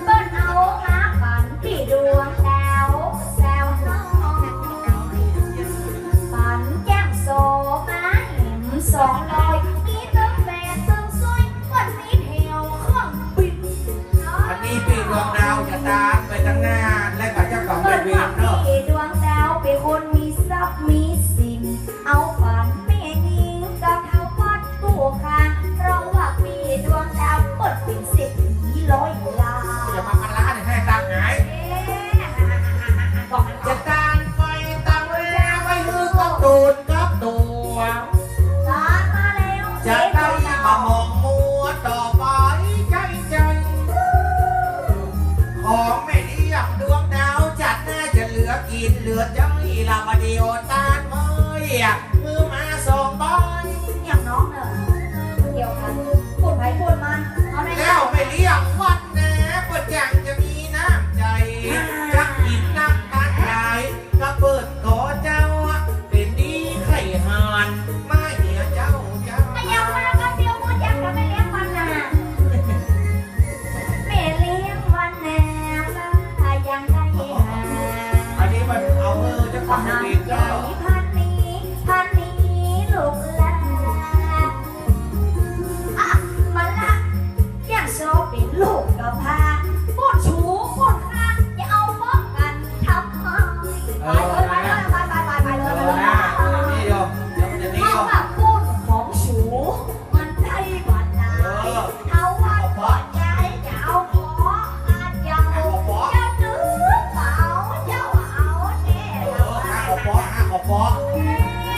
เปิ้นเอามาปั่นที่ดวงดาวแซวน้องปั่นแก้มโซมาเห็น200มีตึ้งแม่ตึ้งซุยวันมีแถวเครื่องบิน อันนี้ปีดวงดาวจะตามไปตั้งหน้าและกับเจ้าของ เปิ้น เวีย ว่าน เนาะ พี่ดวงดาวเป็นคนมีทรัพย์มีสินเอาปั่นแม่ยิงกับเท้าวัดผู้ค้าเพราะว่าพี่ดวงดาวเปิดเป็นเศรษฐี100 ล้าน จะมาพันล้านให้ตังค์ไง บอก จะตานไปตังเวลาไปฮือกับตูนกับตัว ตามมาแล้ว จะได้มามองมัวต่อไปใจใจ ของไม่ดีอย่างดวงดาวจัดน่าจะเหลือกินเหลือใจลาบดีโอตานเมยมือมาส่งใบ อย่างน้องเนอะเดียวกันพูดไปพูดมันเอาได้ แล้วไม่เลี้ยงวัดนะเปิดยังจะมีน้ำใจจักกินน้ำตาไหลก็เปิดขอเจ้าเป็นดีไข่หานมาเหี่ยเจ้าเจ้า ไม่ยังมาก็เดียวพูดยังกับไม่เลี้ยงวันน่ะไม่เลี้ยงวันแน่บ้ายังได้หา อันนี้มันเอามือจะ ก็ ทำให้ หา ดี ใหญ่ เจ้า พันนี้ลูกหลานอ่ะมาละยังโซเป็นลูกกับพาพูดชูพูดข้างอย่าเอาฟ้องกันทำไมไปเลยไปเลยไปเลยไปเลย นี่โยมเดี๋ยวมันจะ เพ นี่ ราะ โยม ว่าพูดของชูมันได้กว่าตายเขาว่าก่อนย้ายจะเอาขออาจจะจะดื้อเปล่าเจ้าเอาแน่ ห้าขอปอห้าขอปอ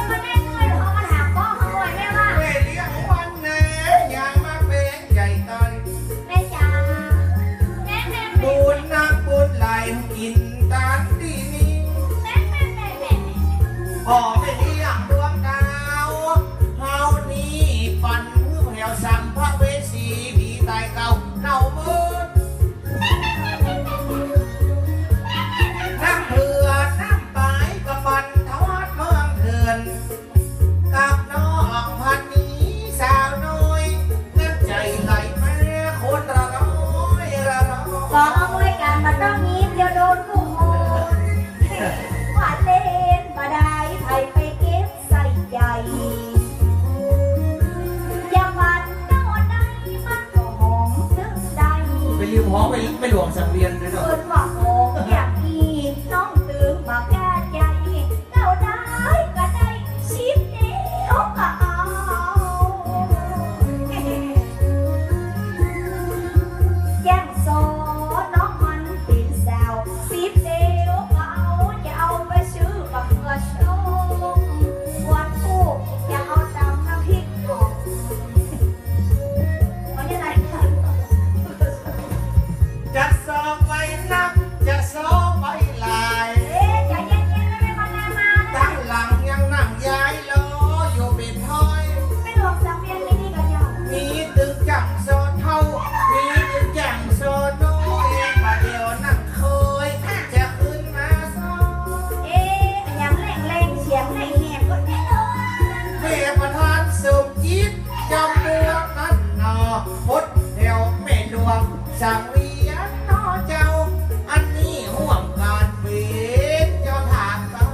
มันได้เงินเขามาถามพ่อเขาไว้แม่ว่า ไม่เลี้ยงวันนะอย่ามาเป็นใหญ่ตอน แม่จ๋าแม่แม่ บุญนักบุญไหลกินกันดีนี้ แม่ พ่อไม่เลี้ยงดวงดาวเฮานี้ปั่นมือแผ่วสัมภเวสีผีตายเก่าเน่ามืดน้ำเถื่อนน้ำปลายกระปันทวัดเมืองเถื่อนกับน้องพันนี้สาวน้อยน้ำใจไหลมาคนละร้อยละร้อย ขอเอาไว้กันมาต้องยิ้มเดี๋ยวโดนกูโหดหวานเล่นมาได้ไทยไปเก็บใส่ใจอย่าบันโดนได้มันก็หอมถึงใด ไปลืมห้องไปหลวงสังเวียนเลยเนาะ เอิ้นว่าหอมอยากอีน้องตื่นมากล้าใจเก้าได้ สังเวียนน้อเจ้าอันนี้ห่วงการเป็นเจ้าทางเขา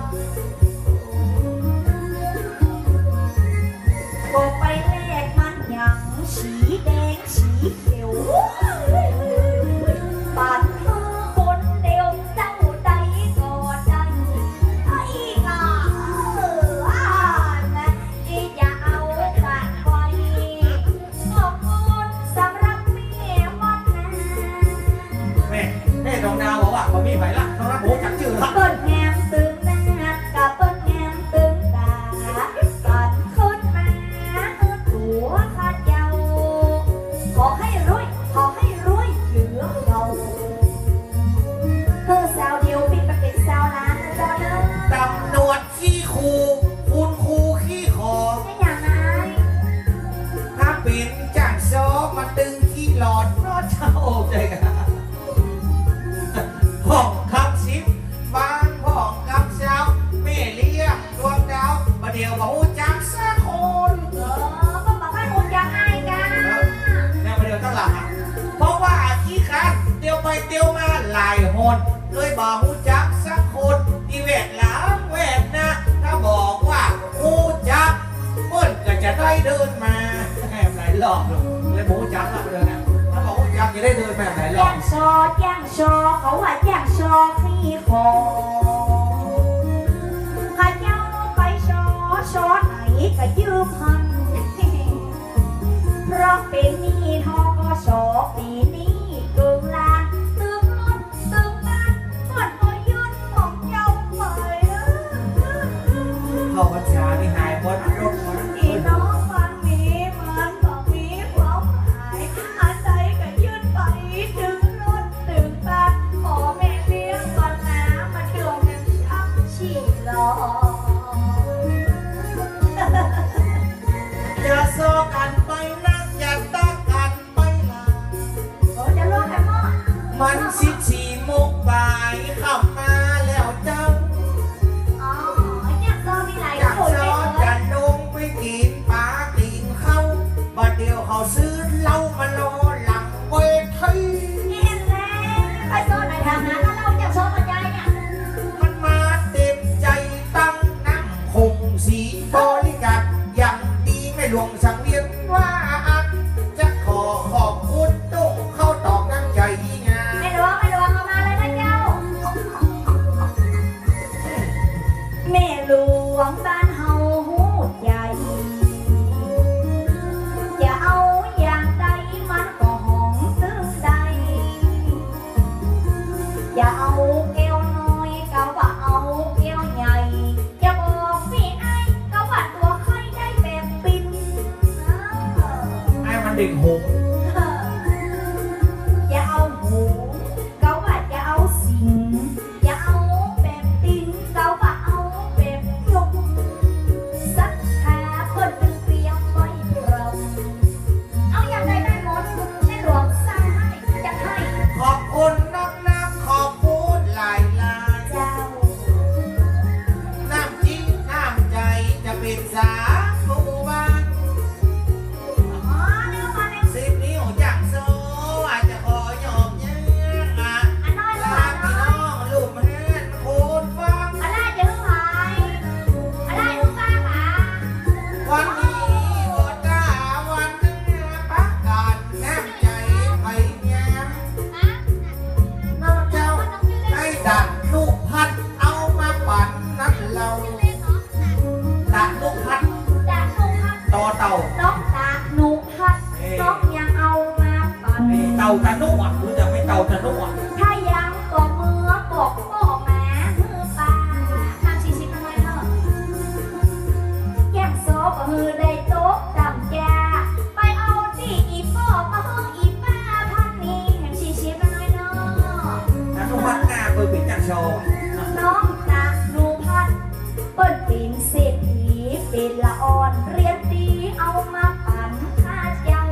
บอกไปแลกมันหยังสีแดงสีเขียวปานเธอคนเดียวเจ้าใดก็ได้ไอ้กานะที่จะเอาฝากไว้ขอบคุณสำหรับแม่วันนา แม่น้องดาวบอกว่าพอมีไหมล่ะน้องรับโอ้จักชื่อละ เปิ้นแงมตึงหน้ากับเปิ้นแงมตึงตาปันขึ้นมาตัวขาดยาวขอให้รวยเหลือเราเธอสาวเดียวปิดไปเป็นสาวล้านนะจ๊ะเด้อ ตำรวจขี้คูคุณครูขี้คอ ไม่อย่างไร ถ้าเป็นจ่างซอมาตึงขี้หลอดเพราะเจ้าใจกันห้องคำสิบบางห้องคำเช้าแม่เลี้ยงดวงดาวมาเดียวบอกว่าจักสักคน ก็บอกให้คุณอยากให้กัน แม่มาเดียวต้องหลับอ่ะเพราะว่าขี้คันเดียวไปเดียวมาหลายหนเลยบอกว่าจักสักคนที่แวดหลังแวดนะถ้าบอกว่าหูจักเปิ้นก็จะได้เดินมาแอบหลายรอบเลยบอกว่าจักละเลยนะถ้าบอกว่าจักจะได้เดินมาหลายรอบ ย่างชเขาว่าย่างชอขี้คอข้าเจ้าไปชอไหนก็ยืมพันเพราะเป็นหนี้ทกสปีนี้เกินล้านตึงรถตึงบ้านก่อนก็ยืนของเจ้าไป เข้าพรรษาที่หายหมดรถหมด พี่น้องฟังนี้มันบอกมีความหมายอาศัยก็ยืนไปถึงรถถึงบ้านขอแม่เลี้ยงก่อนนะมาเดือดกันช้ำฉี่หลอ อย่าโซกันไปนักอย่าตักกันไปลา โอ้จะลวกกันหม้อ มัน14 โมงบ่ายเข้ามาแล้วเจ้า อ๋อเนี่ยก็มีหลาย จาก คน ซ เล อย จะลงไปกินปลากินข้าวบัดเดียวเขาซื้อเหล้ามารอหลังเวที เห็นแล้วไปโซนไหนทหารแล้วเราจะโซนตัวใหญ่เนี่ย มันมาเต็มใจตั้งนั่งคงสีบริการอย่างดีไม่หลวงสังเวียนว่าจะขอขอบคุณตุ้งเข้าตอกน้ำใจงาน ไม่ดวงเอามาเลยนะเจ้าแม่หลวงบ้านเฮาหูใหญ่อย่าเอาอย่างใดมันก็หอมซึ้งใดอย่าเอาแก้วน้อยก็ว่าเอาแก้วใหญ่อย่าบอกพี่ไอ้ก็ว่าตัวใครได้แบบปิ่น ไอ้มันดิ่งหง อย่าเอาหูก็ว่าอย่าเอาสิงอย่าเอาแบบตินก็ว่าเอาแบบยกสักขาเพิ่นเป็นเตรียมไว้เราเอาอย่างใดได้หมดในหลวงสั่งให้จะให้ ขอบคุณนักขอบคุณหลาย เจ้า น้ำจิ้มน้ำใจจะเป็นสาคูบ้าน อ๋อเร็วมาเร็ว 10 นิ้วจากโซอาจจะขอยอมแย่อ่ะ อันน้อยละ ลาพี่น้องลูกแม่โคนฟัง อันแรกจะหายอันแรกลูกป้าค่ะ วันนี้บอดาวันหนึงประกาศน้ำใจไปแย้มน้องเจ้าให้ดักลูกพัดเอามาปั่นนัดเราดักลูกพัด จากหนูพัด ต่อเต่า น้องจากหนูพัดน้องยังเอามาปั่น เต่าตะนุ่อ่ะรู้จักไหมเต่าตะนุ่อ่ะ ถ้ายังบอกมือบอกบอกแม่มือป้าทำชิๆทำไมเถอะแก้มโซบมือได้โต๊ะดำยาไปเอาที่อีป้อมาห้องอีป้าพันนี้แห่งชิๆทำไมเนาะ ตะนุ่พัดหน้าเปิดปิดจังโชว์ น้องจากหนูพัดเปิ้นเป็นเศรษฐีเป็นละอ่อนเรียนดีเอามาปั่นข้าเจ้า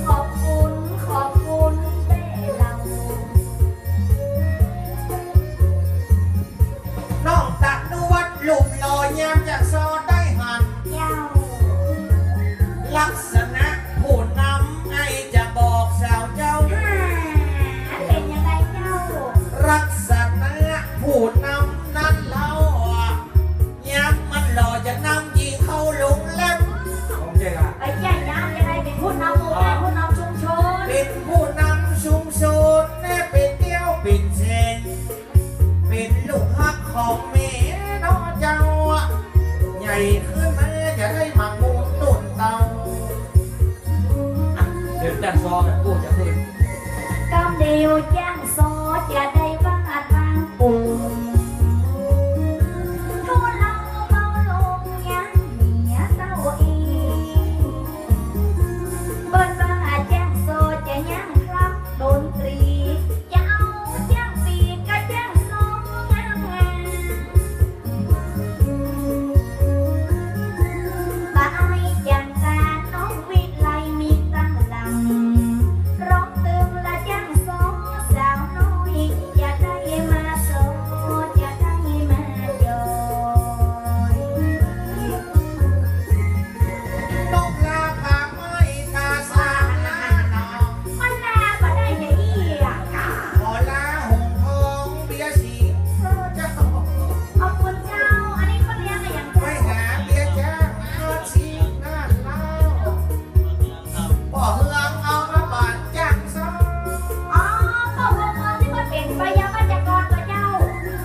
ขอบคุณแต่เรา น้องตะนวดลูกลอยยามจากซอได้หัน เจ้า ลักษณะผู้นำไอจะบอกสาวเจ้า ห้า ของแม่น้องเจ้าใหญ่ขึ้นมาจะได้หมักมูลตุ่นเตา เดี๋ยวจันซอแบบกูจะขึ้น กำเดียวจ้างซอจะได้บ้าทางปุ่มทุเลาเบาลงยังเมียเต้าอีเบิ้ลบ้าจ้างโซจะยังรับดนตรีจะเอาจ้างปีกกับจ้างซองามงามตายจังการน้องวิไลมีตั้งหลังร้องตึงละจ้างซอสาวน้อยอย่าได้มาโซอย่าได้มาจอย นกลาคาไม้กาสาลาน้อง มันน่าบ่ได้จะอีอ่ะ ขอลาหงทองเบียร์สีเจ้า ขอบคุณเจ้า อันนี้เขาเรียกอะไรอย่าง ไป เจ้า หาเบียร์แจ้งเงินสีหน้าเล่าพ่อเฮืองเอามาบาดจังซ้ อ๋อพ่อวงเมืองที่มันเป็นพยาบาลกรตัวเจ้า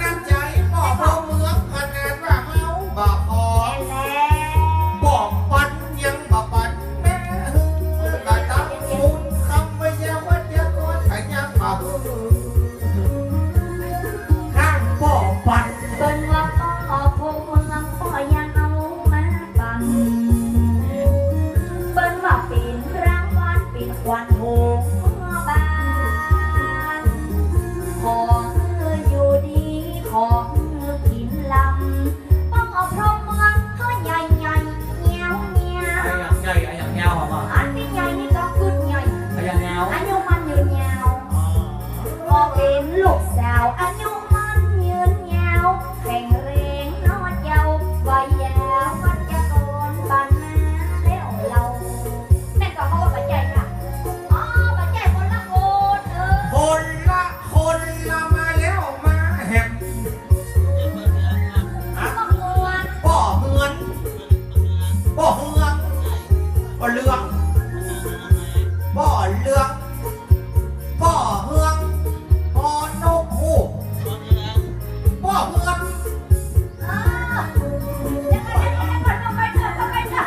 น้ำใจพ่อพ่อเมืองขนาดว่าเฮาบ่พอ แน่แล้ว บอกปันยังบ่ปันแม่หึงก็ต้องมุนคำไว้ยาวัดยากรขยังบ่หึงข้างบ่ปัน เบิ่นว่าพ่อพงเมืองพ่อยังเอามาบังเบิ่นว่าเป็นรางวัลเป็นควันหงบานขออยู่ดีขอกินลำต้องเอาพรหมเมืองเขาใหญ่ใหญ่เงี้ยวเงี้ย ไอ้อย่างใหญ่ไอ้อย่างเงาเหรอ อันที่ใหญ่นี่ก็ขึ้นใหญ่ ไอ้อย่างเงา อายุมันยืนยาวพอเป็นลูกสาวอายุมันยืนยาวแข็งแรงนอดเยาว์วัยยาววัจกรบานมาแล้วเราแม่ก็เขาว่าปัจจัยค่ะอ๋อปัจจัยคนละคนคนละมาแล้วมาแหม ก็มวน บ่เหมือนบ่เฮืองบ่เลืองบ่เลืองบ่เฮืองบ่นกฮูกบ่เฮือง เออเดี๋ยวก่อนต้องไปเถอะต้องไปเถอะ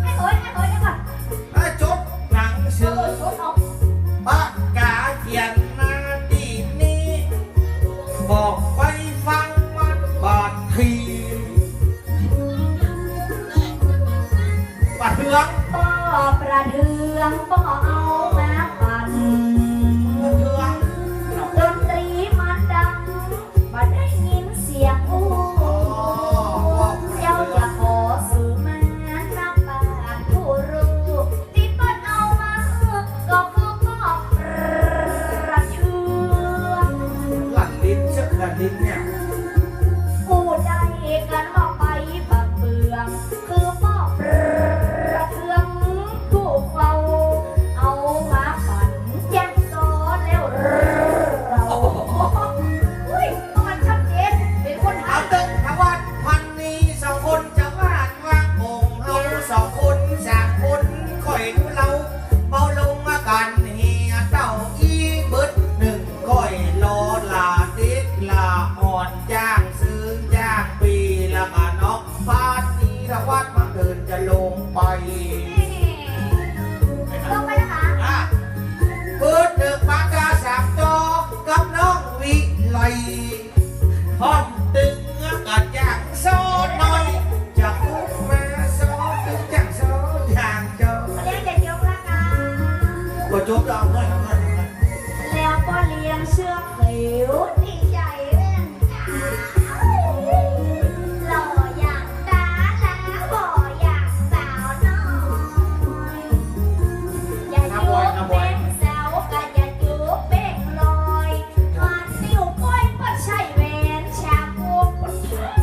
ให้โหยเดี๋ยวก่อน จดหนังสือ ชดออก ปากกาเขียนมาดีนี้บอกไปฟังมันบาดทีบาดเฮือง ป้อประเทืองป้อเอามาปั่น เฮือง ดนตรีมันดังมาได้ยินเสียงอู้เจ้าจะขอสื่อมานักบาทผู้รู้ที่เปิ้นเอามาก็คือป้อประเทือง หลั่นลิ้นเชือกหลั่นลิ้นเนี่ย ผู้ใดกันว่าไปบักเบืองคือป้อประเทืองผู้เฝ้าเอามาปั่นแจ้งโซแล้วเราอุ้ยมันชัดเจนเป็นคนไท เอา ย ตึงทวัดพันนี้สองคนจะวาดวางองค์เอาสองคนสามคนคอยดูเราเบาลงอาการเฮียเต้าอีเบิดหนึ่งก้อยรอลาเด็กลาอ่อนจ้างซื้อย่างปีแล้วก็นอกพาดนี้ทวัดมาเดินจะลงไป ลงไปแล้วค่ะ อ่ะเปิดเดือกปากกาสามจอกับน้องวิไลพร้อมตึงกัดอย่างโซหน่อยจะพุ่งมาโซตึงจากโซอย่างเจอ เลี้ยงจะยกละกัน ก็จบแล้วเงิน แล้วก็เลี้ยงเชือกเขียวดีใจแว่นตาหล่ออย่างตาและบ่อย่างสาวน้อยอย่าจุ๊บเป็นสาวก็อย่าจุ๊บเป็นลอยทานนิ้วก้อยก็ใช่แหวนชาบูปะเท้า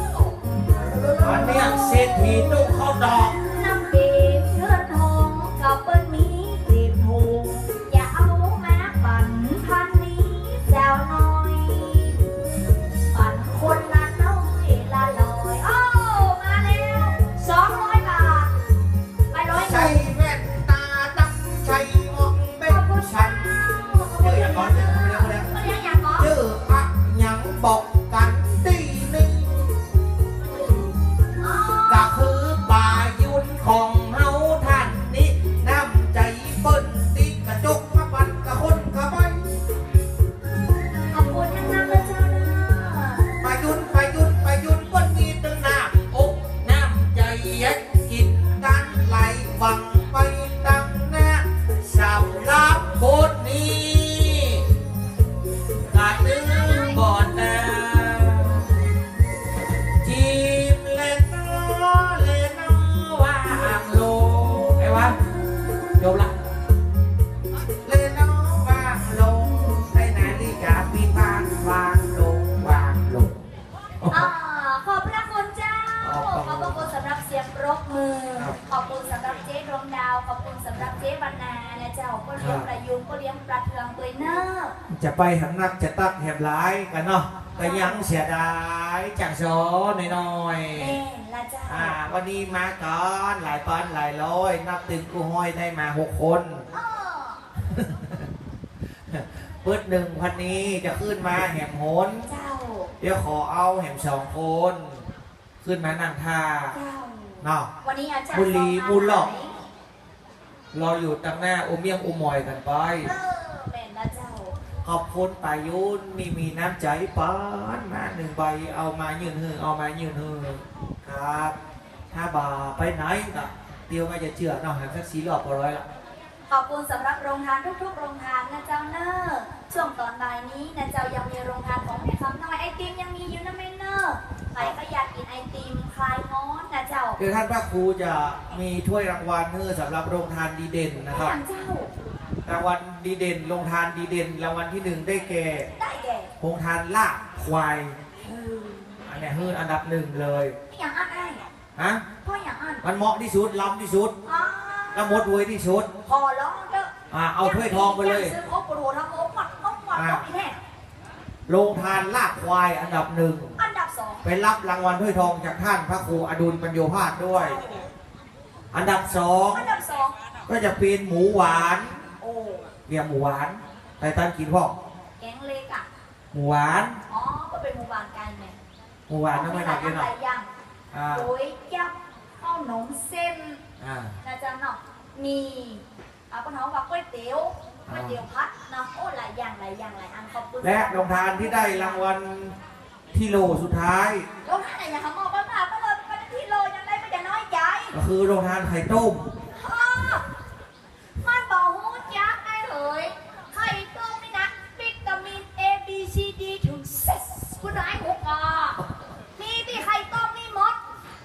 อันเนี้ยเศรษฐีตุ้งเข้าดอก น้ำเป็นเงินทองกับเปิ้นมีกลีบหูอย่าเอามาปั่นพันนี้สาวน้อย ปั่นคนละน้อยละลอยโอ้มาแล้ว200 บาทไปร้อย ใส่แว่นตาดำใส่หมวกเป็ ขอบคุณ นฉั เจ้าน เจออย่างก่อนเจออย่างก่อน เรียกอย่างก่อน เจออะยังบอกกันตีหนึ่ง จะไปหันนักจะตักแหบร้ายกันเนาะก็ยังเสียดายจากโซน้อย แม่ละเจ้า วันนี้มาก่อนหลายพันหลายร้อยนับตึงกูห้อยได้มา6 คน อ้อ เปิดหนึ่งพันนี้จะขึ้นมาแหมโหน เจ้า เดี๋ยวขอเอาแหม2 คน ขึ้นมานั่งท่า เจ้า เนาะ วันนี้อาจารย์ บุหรี่ ส่งมา บุญหรอก ไหน รออยู่ตั้งหน้าอมเมี่ยงอมมอยกันไป แม่ละเจ้า ขอบคุณปายุนนี่มีน้ำใจปานมา1 ใบเอามายืนหือเอามายืนหือครับ ถ้าบ่าไปไหนก็เดียวไม่จะเชื่อเนาะหาสัก4 รอบก็ร้อยละ ขอบคุณสำหรับโรงทานทุกๆโรงทานนะเจ้าเนอร์ช่วงตอนบ่ายนี้นะเจ้ายังมีโรงทานของแม่คำน้อยไอติมยังมีอยู่นะแม่เนอร์ใครก็อยากกินไอติมคลายร้อนนะเจ้า คือท่านพระครูจะมีถ้วยรางวัลให้สำหรับโรงทานดีเด่นนะครับ อย่างเจ้าร างวัลดีเด่นโรงทานดีเด่นรางวัลที่ 1 ได้แก่ ได้แก่ โรงทานลาบควายอันนี้คืออันดับ 1เลย อย่างอันไอ้ ฮะ พ่ออย่างอัน มันเหมาะที่สุดล้ำที่สุด อ๋อ และมดรวยที่สุด พอร้องเด้อ เอาถ้วยทองไปเลย ซื้อครบโปรทั้งหมดก็มีแน่ โรงทานลาบควายอันดับ อันดับ 2 1ไปรับรางวัลถ้วยทองจากท่านพระครูอดุลปัญโยภาสด้วย อันดับ อันดับ 2 ก็จะเป็นหมูหวาน 2โอ้ เรียกหมูหวานไตตันกินพ่อ แกงเล็กอ่ะ หมูหวาน อ๋อก็เป็นหมู่บ้านไกลแม่ หมูหวานทำไมหนักเกิน ห อ่ะ ลายอย่าง อ่า โดยจับข้าวหนมเส้น อ่า นะจ๊ะเนาะมีปนท้องว่าก๋วยเตี๋ยวก๋วยเตี๋ยวพัดเนาะโอ้หลายอย่างหลายอันขอบคุณ และโรงทานที่ได้รางวัลที่โลสุดท้าย โรงทานไหนอย่าทำมองบ้าก็เลยไปที่โลยังได้ไม่จะน้อยใจ ก็คือโรงทานไข่ต้ม มันบอกหูจักไอ้เหยไข่ต้มนี่นะวิตามิน A B C D ถึงเซสคุณร้ายหกอ่ะมีที่ไข่ต้มนี่หมด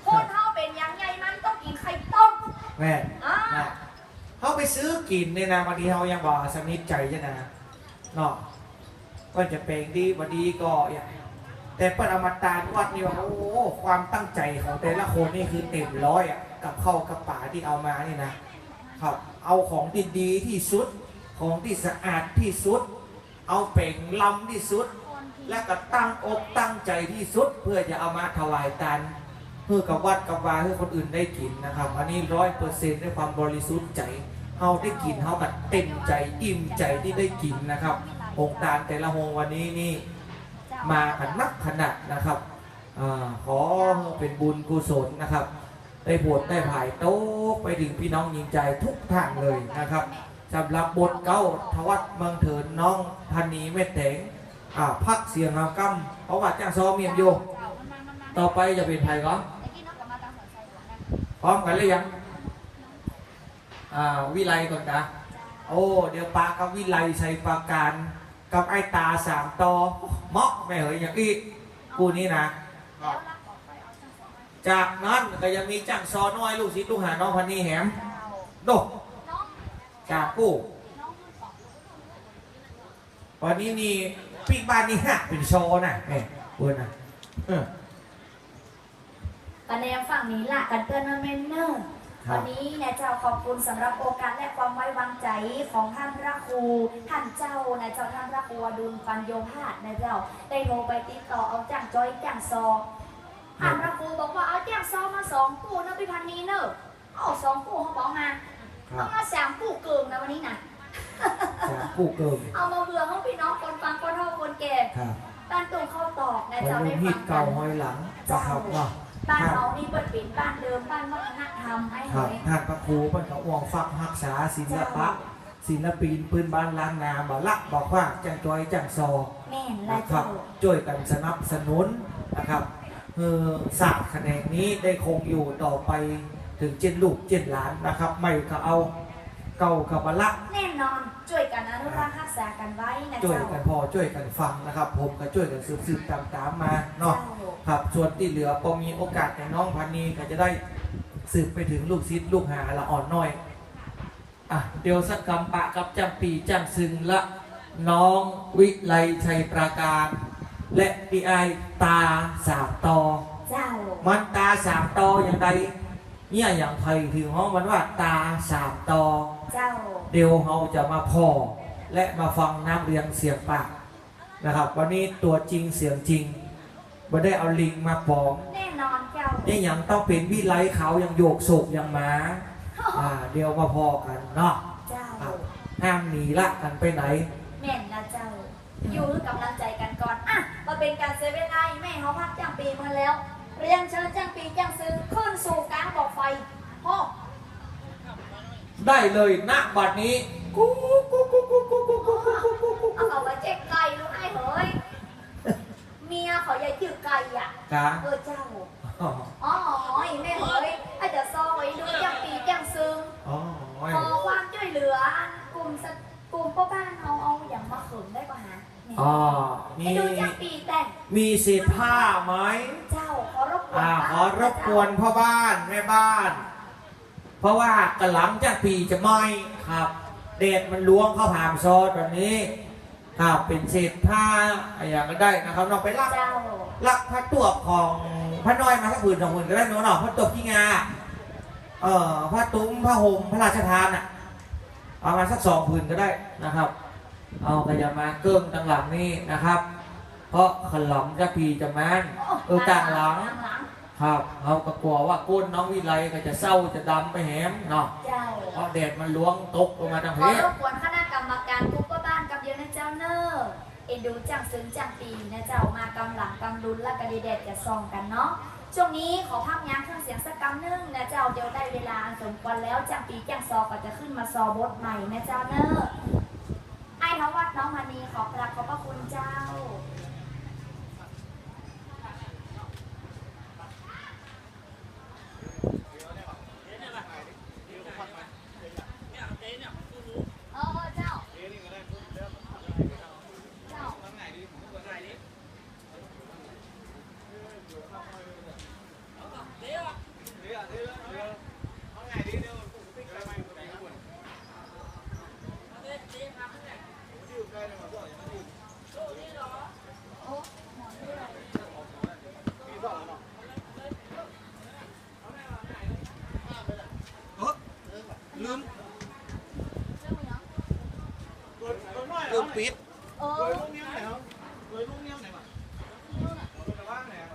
คนเฮาเป็นอย่างไงมันต้องกินไข่ต้ม แม่ อ่า นะเขาไปซื้อกินเนี่ยนะบางทีเขายังบอกสนิทใจใช่นะเนาะก็จะเป็นดีบดีก็อย่างแต่ปรมาตารวัดนี่ว่าโอ้ความตั้งใจของแต่ละคนนี่คือเต็มร้อยอ่ะกับข้าวกับป่าที่เอามานี่นะครับเอาของที่ดีที่สุดของที่สะอาดที่สุด เอาเป่งลำที่สุด และก็ตั้งอกตั้งใจที่สุดเพื่อจะเอามาถวายทานเพื่อกับวัดกับวาเพื่อคนอื่นได้กินนะครับอันนี้100%ด้วยความบริสุทธิ์ใจเขาได้กินเขาแบบเต็มใจอิ่มใจที่ได้กินนะครับองค์การแต่ละองค์วันนี้นี่มากันนักขนาดนะครับขอเป็นบุญกุศลนะครับ ได้บวชได้ผ่ายโต๊ะไปถึงพี่น้องยิงใจทุกทางเลยนะครับสำหรับบทเก้าทวัดเมืองเถินน้องพันนีเม็ดแถงพักเสียงหากำเพราะว่าจ้างซ้อมเมียมโยต่อไปจะเป็นไทยก่อนพร้อมกันเลยยังวิไลก่อนนะโอ้เดี๋ยวปากับวิไลใส่ปาการกับไอ้ตา3 ตอเหมาะไม่เหยอย่างอีกกูนี้นะจากนั้นก็ยังมีจ้างซอน้อยลูกศิษย์ลูกหาน้องพันนีแหมโดจากกู้วันนี้นี่ปีกบ้านนี่ฮะเป็นโชว์นะเอ้พูดนะกันในฝั่งนี้ล่ะกันเตือนมาเมนเนอร์วันนี้เนี่ยเจ้าขอบคุณสำหรับโอกาสและความไว้วางใจของท่านพระครูท่านเจ้านะเจ้าท่านพระครูอดุลปัญโยภาสนะเจ้าได้โทรไปติดต่อเอาจ้างจอยจ้างซอท่านพระครูบอกว่าเอาจ้างซอมา2 กู้นะพี่พันนี้เนอะเอา2 กู้เขาบอกมาต้องมา3 กู้เกินนะวันนี้นะ กู้เกิม เอามาเบื่อให้พี่น้องคนฟังคนเฒ่าคนแก่บ้านตรงเข้าตอกนะเจ้าได้ มี ฟังกั เก่าน หอยหลังนะครับว่า บ้านเรานี่เปิดปิดบ้านเดิมบ้านวัฒนธรรมให้เลย ท่านพระครูเป็นเขาวงฟักรักษาศิลปะศิลปินปืนบ้านล้านนาบอกละบอกว่าจังจอยจังซอ แม่นและ นะครั เจ้า บช่วยกันสนับสนุนนะครับศาสตร์แขนงนี้ได้คงอยู่ต่อไปถึงเจนลูกเจนหลานนะครับไม่ก็เอาเก่ากับละ แน่นอนช่วยกันอนุรักษ์รักษากันไว้นะ ช่วย เจ้า กันพอช่วยกันฟังนะครับ ผมก็ช่วยกันสืบตามมาเนาะครับส่วนที่เหลือพอมีโอกาสในน้องพันนีก็จะได้สืบไปถึงลูกศิษย์ลูกหาละอ่อนน้อยเดี๋ยวสักกำปะกับจำปีจำซึงละน้องวิไลชัยประการและดีไอตา3 ตอ เจ้า มันตา3 ตออย่างไรเนี่ยอย่างไทยถึงห้องมันว่าตา3 ตอ เจ้า เดี๋ยวเราจะมาพอ และมาฟังน้ำเรียงเสียงปากนะครับ วันนี้ตัวจริงเสียงจริงไม่ได้เอาลิงมาปลอม แน่นอนเจ้า นี่ยังต้องเป็นวิไลเขายังโยกโศกยังมาเดี๋ยวมาพอกันเนาะ เจ้า ห้ามหนีละกันไปไหน แม่นนะเจ้า อยู่ให้กำลังใจกันก่อนอ่ะมาเป็นการเซเว่นไอแม่เขาพักจ้างปีมาแล้ว เรียนเชิญจ้างปีจ้างซื้อขึ้นสู่กลางบอกไฟพ่อ ได้เลยณบัดนี้กูกูกูกูกูกูกูกูกูกูกู เอาเขาไปเจ๊กไก่ลูกไอ้เฮ้ยเมียเขาใหญ่จืดไก่อ่ะ กะ เจ้าอ๋อแม่เฮ้ยไอ้จะซอยดูจ้างปีจ้างซื้อ อ๋อ ขอความช่วยเหลือกลุ่มพ่อบ้านเอาอย่างมาขึงได้ป่ะฮะ อ๋อ ไอ้ดูจ้างปีแต่ง มีเศษผ้าไหม เจ้าขอรบกวน ขอรบกวนพ่อบ้านแม่บ้าน เพราะว่ากระหลังจากปีจะไหม้ครับ เดดมันล้วงเข้าผ่ามซอสแบบนี้ครับเป็นเศษผ้าอะไรอย่างก็ได้นะครับเราไปลัก เจ้า พระตัวของพระน้อยมาสักผืนสองผืนก็ได้เนาะพระตัวขี้งาพระตุ้มพระห่มพระราชทานอ่ะเอามาสัก2 ผืนก็ได้นะครับ เอากระยามาเกิ้งต่างหลังนี่นะครับ เพราะขลำจะปีจะแมนต่างหลังครับเอากระกลัวว่าก้นน้องวิไลก็จะเศร้าจะดำไปแหมเนาะ เจ้า เพราะแดดมันล้วงตกลงมาทาง ข เพ อรบกวนคณะกรรมการทุกบ้านกับเดียวนะเจ้าเนอร์เอ็นดูจังซึ้งจังปีนะเจ้ามากำหลังกำลุนและกระดีเด็ดจะซองกันเนาะช่วงนี้ขอภาพย้ำเครื่องเสียงสักกำนึงนะเจ้าเดี๋ยวได้เวลาอันสมควรแล้วจังปีจังซอก็จะขึ้นมาซอบทใหม่นะเจ้าเนอร์ไอ้ทวัดน้องมณีขอกราบขอบพระคุณเจ้าเจ้า ลืมปิด เออ Rồi luôn nhau này không? Rồi luôn nhau này mà.